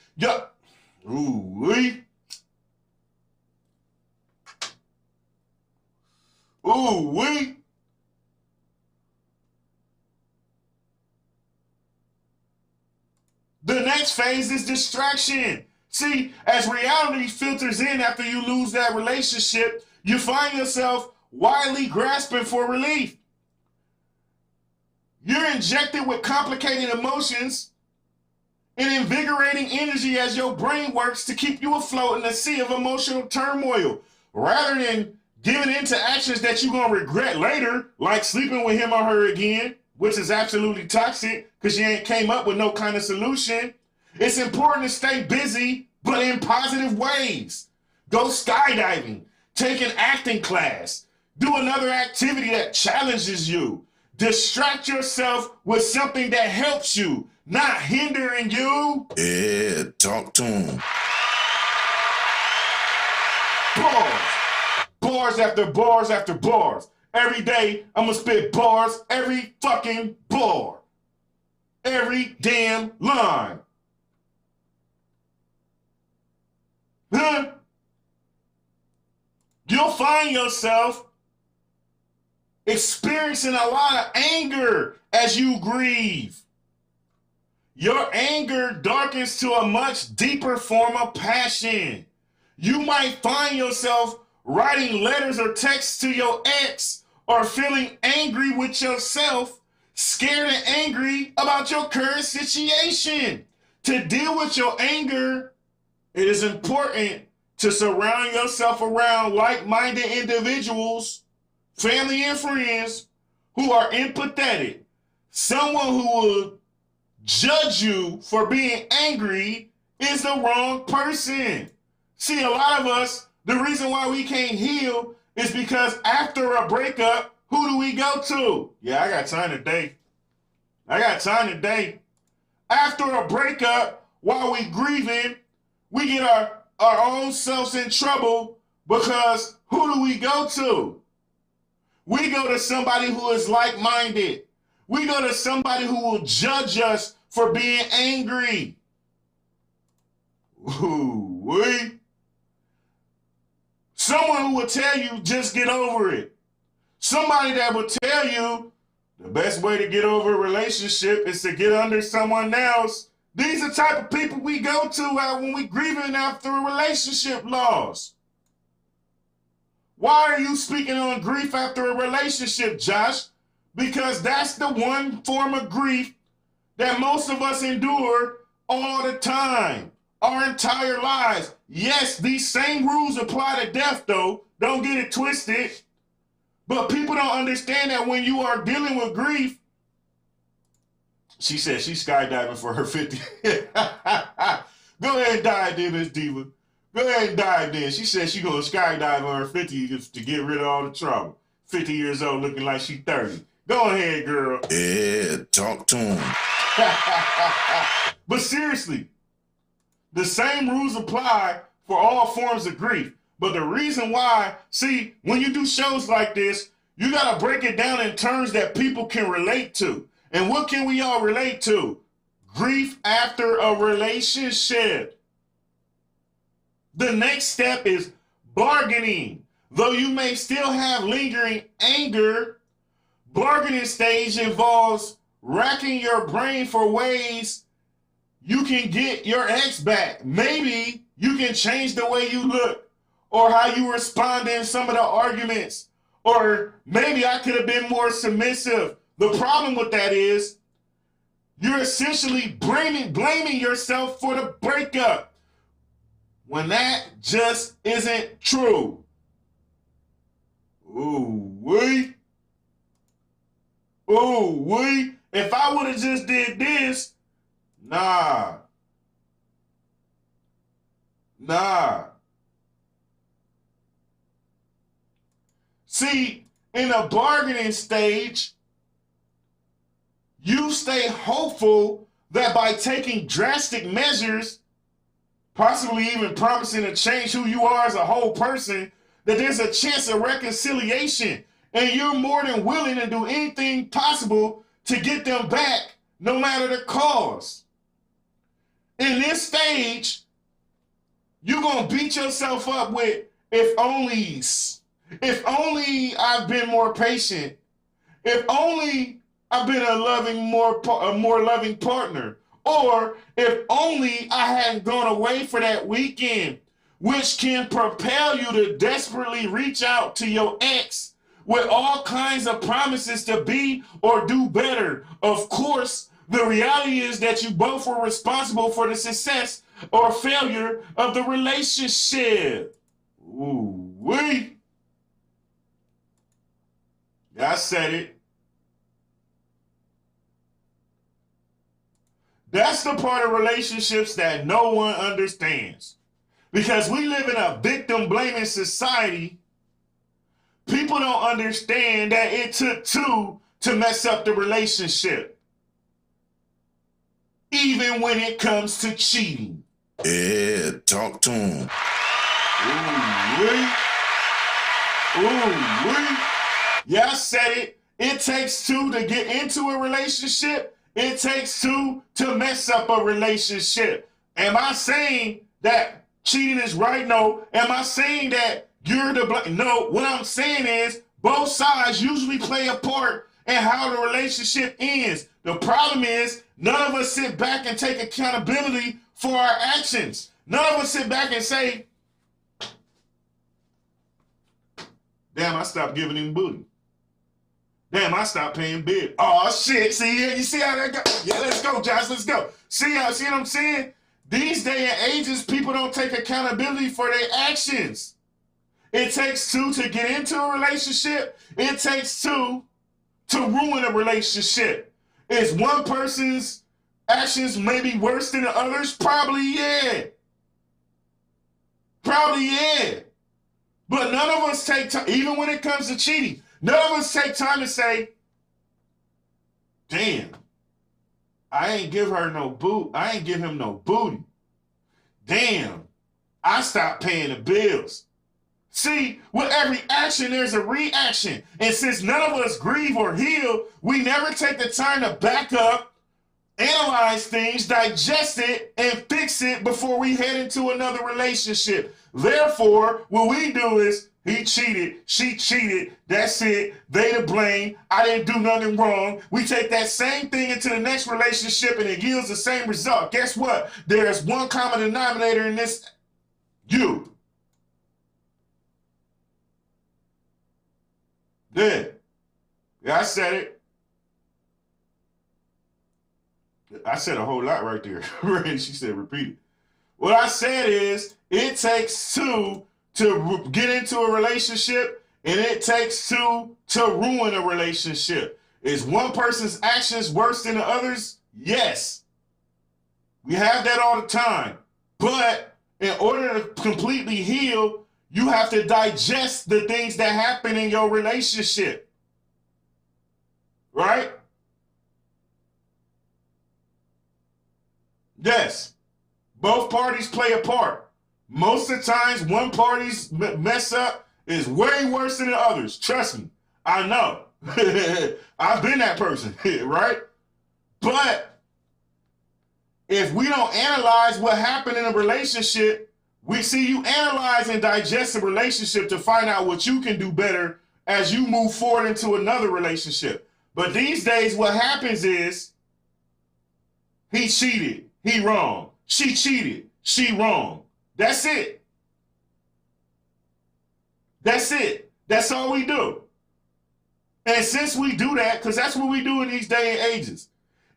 The next phase is distraction. See, as reality filters in after you lose that relationship, you find yourself wildly grasping for relief. You're injected with complicated emotions and invigorating energy as your brain works to keep you afloat in a sea of emotional turmoil. Rather than giving into actions that you're going to regret later, like sleeping with him or her again, which is absolutely toxic because you ain't came up with no kind of solution. It's important to stay busy, but in positive ways. Go skydiving, take an acting class, do another activity that challenges you. Distract yourself with something that helps you, not hindering you. Yeah, talk to him. Bars after bars after bars. Every day, I'm gonna spit bars, every fucking bar. every damn line. Huh? You'll find yourself experiencing a lot of anger as you grieve. Your anger darkens to a much deeper form of passion. You might find yourself writing letters or texts to your ex or feeling angry with yourself, scared and angry about your current situation. To deal with your anger, it is important to surround yourself around like-minded individuals, family and friends who are empathetic. Someone who will judge you for being angry is the wrong person. See, a lot of us, the reason why we can't heal is because after a breakup, who do we go to? Yeah, I got time today. After a breakup, while we grieving, we get our own selves in trouble because who do we go to? We go to somebody who is like-minded. We go to somebody who will judge us for being angry. Someone who will tell you, just get over it. Somebody that will tell you the best way to get over a relationship is to get under someone else. These are the type of people we go to when we grieving after a relationship loss. Why are you speaking on grief after a relationship, Josh? Because that's the one form of grief that most of us endure all the time, our entire lives. Yes, these same rules apply to death, though. Don't get it twisted. But people don't understand that when you are dealing with grief, she said she's skydiving for her 50. Go ahead and dive then, Miss Diva. Go ahead and dive then. She said she's going to skydive on her 50 to get rid of all the trouble. 50 years old looking like she's 30. Go ahead, girl. Yeah, talk to him. But seriously, the same rules apply for all forms of grief. But the reason why, see, when you do shows like this, you got to break it down in terms that people can relate to. And what can we all relate to? Grief after a relationship. The next step is bargaining. Though you may still have lingering anger, bargaining stage involves racking your brain for ways you can get your ex back. Maybe you can change the way you look or how you respond in some of the arguments. Or maybe I could have been more submissive. The problem with that is you're essentially blaming yourself for the breakup when that just isn't true. Ooh-wee. If I would have just did this, nah. See, in a bargaining stage, you stay hopeful that by taking drastic measures, possibly even promising to change who you are as a whole person, that there's a chance of reconciliation. And you're more than willing to do anything possible to get them back, no matter the cost. In this stage, you're going to beat yourself up with if onlys. If only I've been more patient. If only I've been a more loving partner. Or if only I hadn't gone away for that weekend, which can propel you to desperately reach out to your ex with all kinds of promises to be or do better. Of course, the reality is that you both were responsible for the success or failure of the relationship. Ooh-wee. I said it. That's the part of relationships that no one understands. Because we live in a victim-blaming society, people don't understand that it took two to mess up the relationship. Even when it comes to cheating. Yeah, talk to him. Ooh-wee. Yeah, I said it. It takes two to get into a relationship. It takes two to mess up a relationship. Am I saying that cheating is right? No. Am I saying that you're the black? No. What I'm saying is both sides usually play a part in how the relationship ends. The problem is none of us sit back and take accountability for our actions. None of us sit back and say, damn, I stopped giving him booty. Damn, I stopped paying bills. Oh, shit. See, you see how that goes? Yeah, let's go, Josh. Let's go. See what I'm saying? These day and ages, people don't take accountability for their actions. It takes two to get into a relationship. It takes two to ruin a relationship. Is one person's actions maybe worse than the others? Probably, yeah. Probably, yeah. But none of us take time, even when it comes to cheating, none of us take time to say, damn, I ain't give him no booty. Damn, I stopped paying the bills. See, with every action, there's a reaction. And since none of us grieve or heal, we never take the time to back up, analyze things, digest it, and fix it before we head into another relationship. Therefore, what we do is, he cheated, she cheated, that's it, they to blame, I didn't do nothing wrong. We take that same thing into the next relationship and it yields the same result. Guess what? There's one common denominator in this, you. Yeah, I said it. I said a whole lot right there. She said repeat it. What I said is it takes two to get into a relationship, and it takes two to ruin a relationship. Is one person's actions worse than the others? Yes. We have that all the time. But in order to completely heal, you have to digest the things that happen in your relationship. Right? Yes. Both parties play a part. Most of the times, one party's mess up is way worse than the others. Trust me. I know. I've been that person, right? But if we don't analyze what happened in a relationship, we see you analyze and digest a relationship to find out what you can do better as you move forward into another relationship. But these days, what happens is he cheated, he wrong. She cheated, she wrong. That's it. That's it. That's all we do. And since we do that, because that's what we do in these day and ages.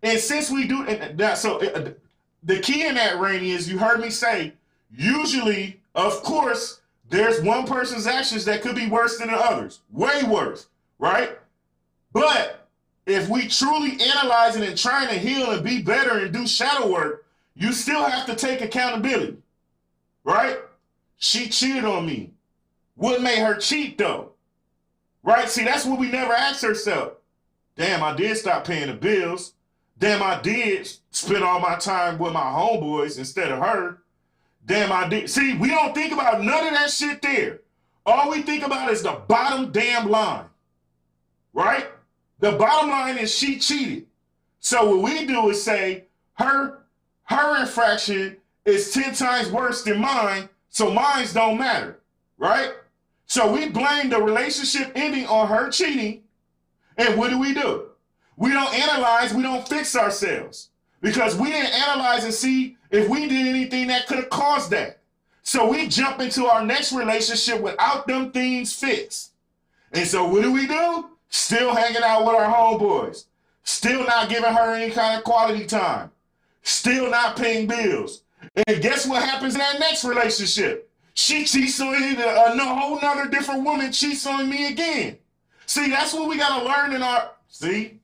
And since we do, the key in that, Rainey, is you heard me say, usually, of course, there's one person's actions that could be worse than the others. Way worse, right? But if we truly analyze it and trying to heal and be better and do shadow work, you still have to take accountability, right? She cheated on me. What made her cheat, though? Right? See, that's what we never ask ourselves. Damn, I did stop paying the bills. Damn, I did spend all my time with my homeboys instead of her. Damn, I did. See, we don't think about none of that shit there. All we think about is the bottom damn line, right? The bottom line is she cheated. So what we do is say her infraction is 10 times worse than mine, so mines don't matter, right? So we blame the relationship ending on her cheating, and what do? We don't analyze, we don't fix ourselves because we didn't analyze and see if we did anything that could have caused that. So we jump into our next relationship without them things fixed. And so what do? Still hanging out with our homeboys. Still not giving her any kind of quality time. Still not paying bills. And guess what happens in that next relationship? She cheats on you, a whole nother different woman cheats on me again. See, that's what we got to learn in our... See?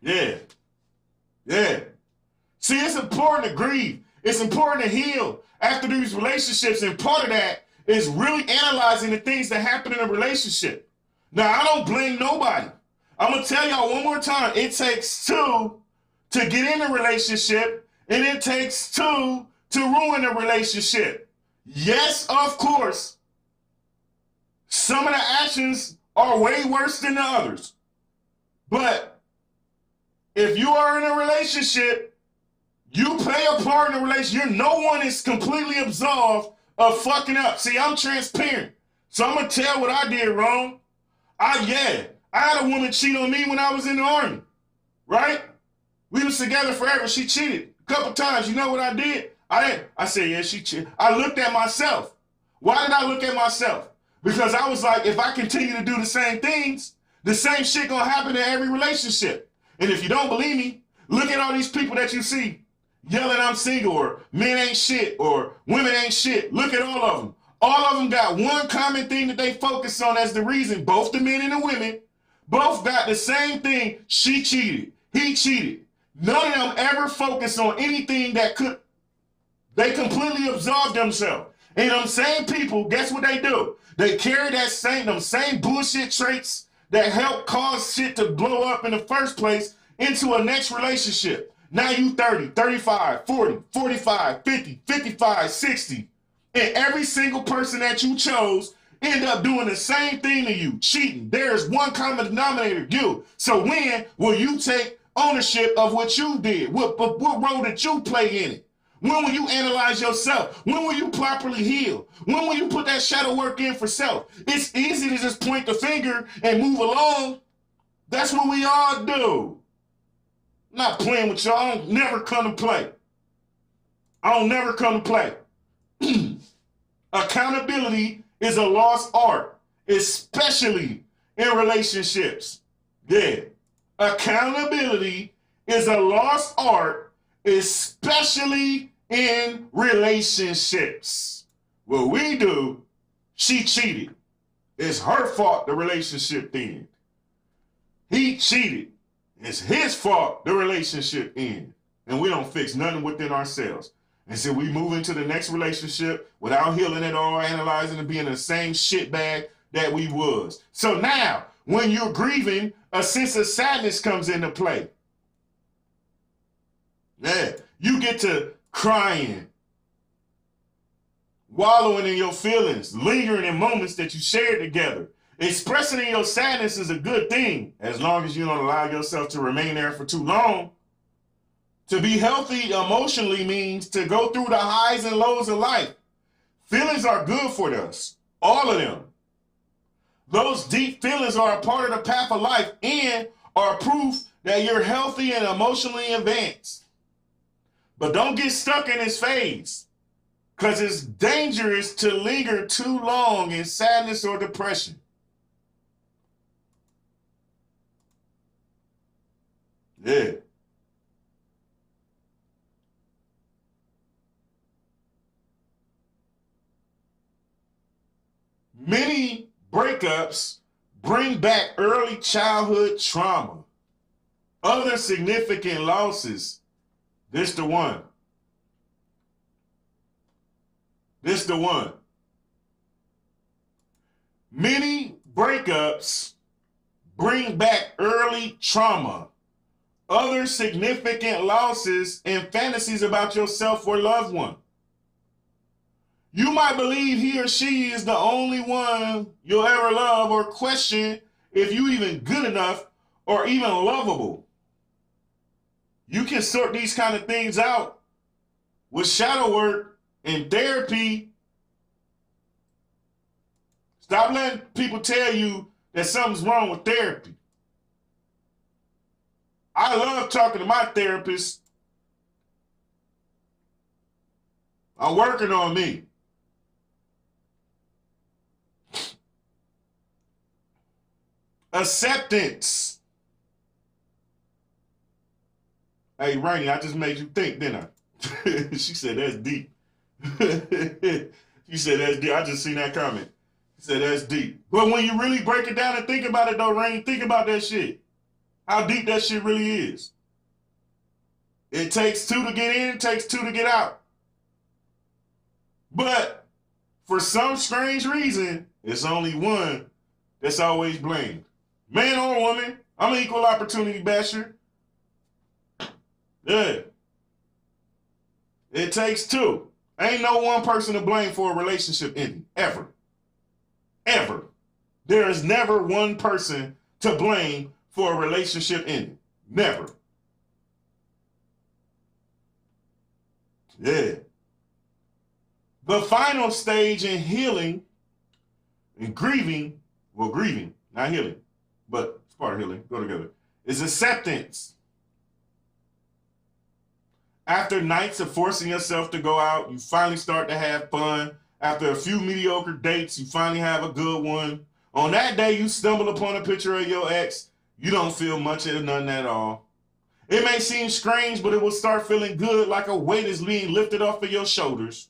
Yeah. See, it's important to grieve. It's important to heal after these relationships. And part of that is really analyzing the things that happen in a relationship. Now, I don't blame nobody. I'm going to tell y'all one more time. It takes two to get in a relationship, and it takes two to ruin a relationship. Yes, of course, some of the actions are way worse than the others. But If you are in a relationship, you play a part in the relationship. No one is completely absolved of fucking up. See, I'm transparent. So I'm going to tell what I did wrong. I had a woman cheat on me when I was in the Army, right? We was together forever. She cheated a couple times. You know what I did? I said, yeah, she cheated. I looked at myself. Why did I look at myself? Because I was like, if I continue to do the same things, the same shit gonna happen in every relationship. And if you don't believe me, look at all these people that you see yelling I'm single, or men ain't shit, or women ain't shit. Look at all of them. All of them got one common thing that they focus on as the reason. Both the men and the women both got the same thing. She cheated. He cheated. None of them ever focus on anything that could. They completely absolve themselves. And them same people, guess what they do? They carry them same bullshit traits that help cause shit to blow up in the first place into a next relationship. Now you 30, 35, 40, 45, 50, 55, 60. And every single person that you chose end up doing the same thing to you, cheating. There's one common denominator, you. So when will you take ownership of what you did? What role did you play in it? When will you analyze yourself? When will you properly heal? When will you put that shadow work in for self? It's easy to just point the finger and move along. That's what we all do. I'm not playing with y'all. I don't never come to play. I don't never come to play. Accountability is a lost art, especially in relationships. Yeah. Accountability is a lost art, especially in relationships. What we do, she cheated. It's her fault the relationship ended. He cheated. It's his fault the relationship ended. And we don't fix nothing within ourselves. And so we move into the next relationship without healing at all, analyzing and being the same shitbag that we was. So now, when you're grieving, a sense of sadness comes into play. Yeah, you get to crying, wallowing in your feelings, lingering in moments that you shared together. Expressing your sadness is a good thing, as long as you don't allow yourself to remain there for too long. To be healthy emotionally means to go through the highs and lows of life. Feelings are good for us, all of them. Those deep feelings are a part of the path of life and are proof that you're healthy and emotionally advanced. But don't get stuck in this phase, because it's dangerous to linger too long in sadness or depression. Yeah. Many breakups bring back early childhood trauma, other significant losses. This the one. This the one. Many breakups bring back early trauma, other significant losses, and fantasies about yourself or loved one. You might believe he or she is the only one you'll ever love, or question if you even good enough or even lovable. You can sort these kind of things out with shadow work and therapy. Stop letting people tell you that something's wrong with therapy. I love talking to my therapist. I'm working on me. Acceptance. Hey, Rainey, I just made you think, didn't I? She said, that's deep. She said, that's deep. I just seen that comment. She said, that's deep. But when you really break it down and think about it, though, Rainey, think about that shit. How deep that shit really is. It takes two to get in, it takes two to get out. But for some strange reason, it's only one that's always blamed. Man or woman, I'm an equal opportunity basher. Yeah. It takes two. Ain't no one person to blame for a relationship ending. Ever. Ever. There is never one person to blame for a relationship ending. Never. Yeah. The final stage in healing and grieving, not healing, but it's part of healing, go together, is acceptance. After nights of forcing yourself to go out, you finally start to have fun. After a few mediocre dates, you finally have a good one. On that day, you stumble upon a picture of your ex. You don't feel much of nothing at all. It may seem strange, but it will start feeling good, like a weight is being lifted off of your shoulders.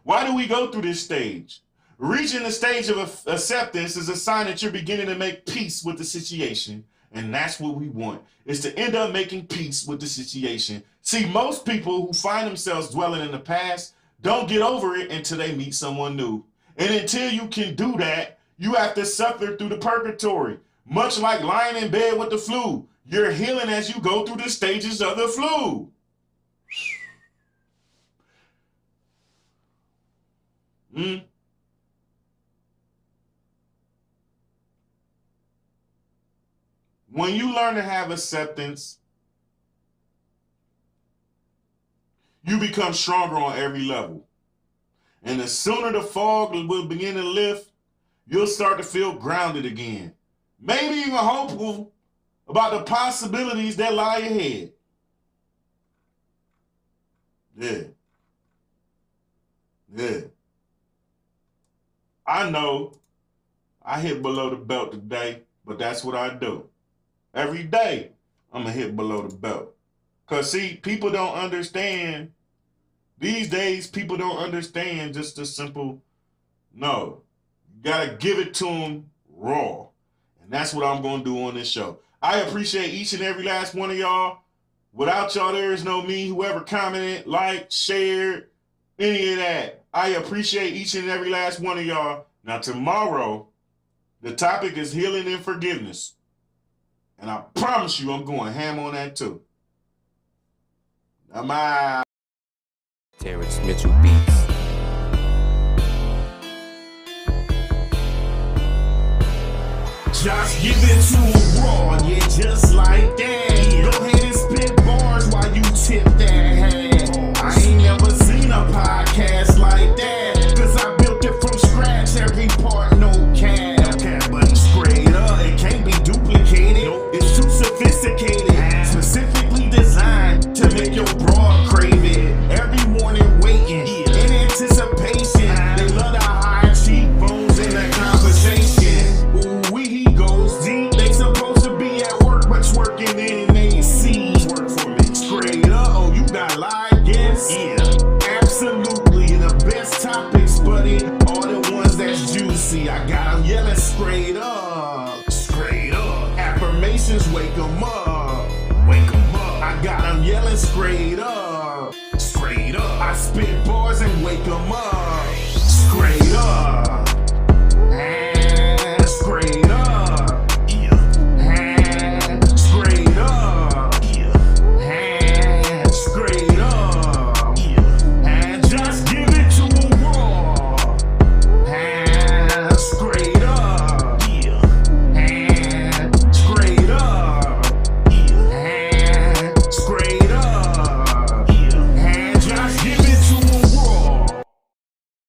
Why do we go through this stage? Reaching the stage of acceptance is a sign that you're beginning to make peace with the situation. And that's what we want, is to end up making peace with the situation. See, most people who find themselves dwelling in the past don't get over it until they meet someone new. And until you can do that, you have to suffer through the purgatory. Much like lying in bed with the flu. You're healing as you go through the stages of the flu. When you learn to have acceptance, you become stronger on every level. And the sooner the fog will begin to lift, you'll start to feel grounded again. Maybe even hopeful about the possibilities that lie ahead. Yeah. I know I hit below the belt today, but that's what I do. Every day, I'm going to hit below the belt. Because, see, people don't understand. These days, people don't understand just the simple, no. You got to give it to them raw. And that's what I'm going to do on this show. I appreciate each and every last one of y'all. Without y'all, there is no me. Whoever commented, liked, shared, any of that. I appreciate each and every last one of y'all. Now, tomorrow, the topic is healing and forgiveness. And I promise you, I'm going ham on that too. I'm out. Terrence Mitchell Beats. Just give it to him raw, yeah, just like that. Go ahead and spit bars while you tip that hand. I ain't never seen a podcast like that. Cause I built it from scratch, every part, no cap. But it's straight up, it can't be duplicated. It's too sophisticated, specifically designed to make your broad crave it. Every morning waiting, in anticipation. They love the high cheekbones in that conversation. Ooh, he goes deep. They supposed to be at work, but twerking in AC. Work for me. Straight up, oh, you got live guests? Yeah, absolutely. And the best topics, buddy, all the ones that's juicy. I got them yelling straight up. Straight up. Affirmations, wake them up. Wake them up. I got them yelling straight up. Straight up. I spit bars and wake them up.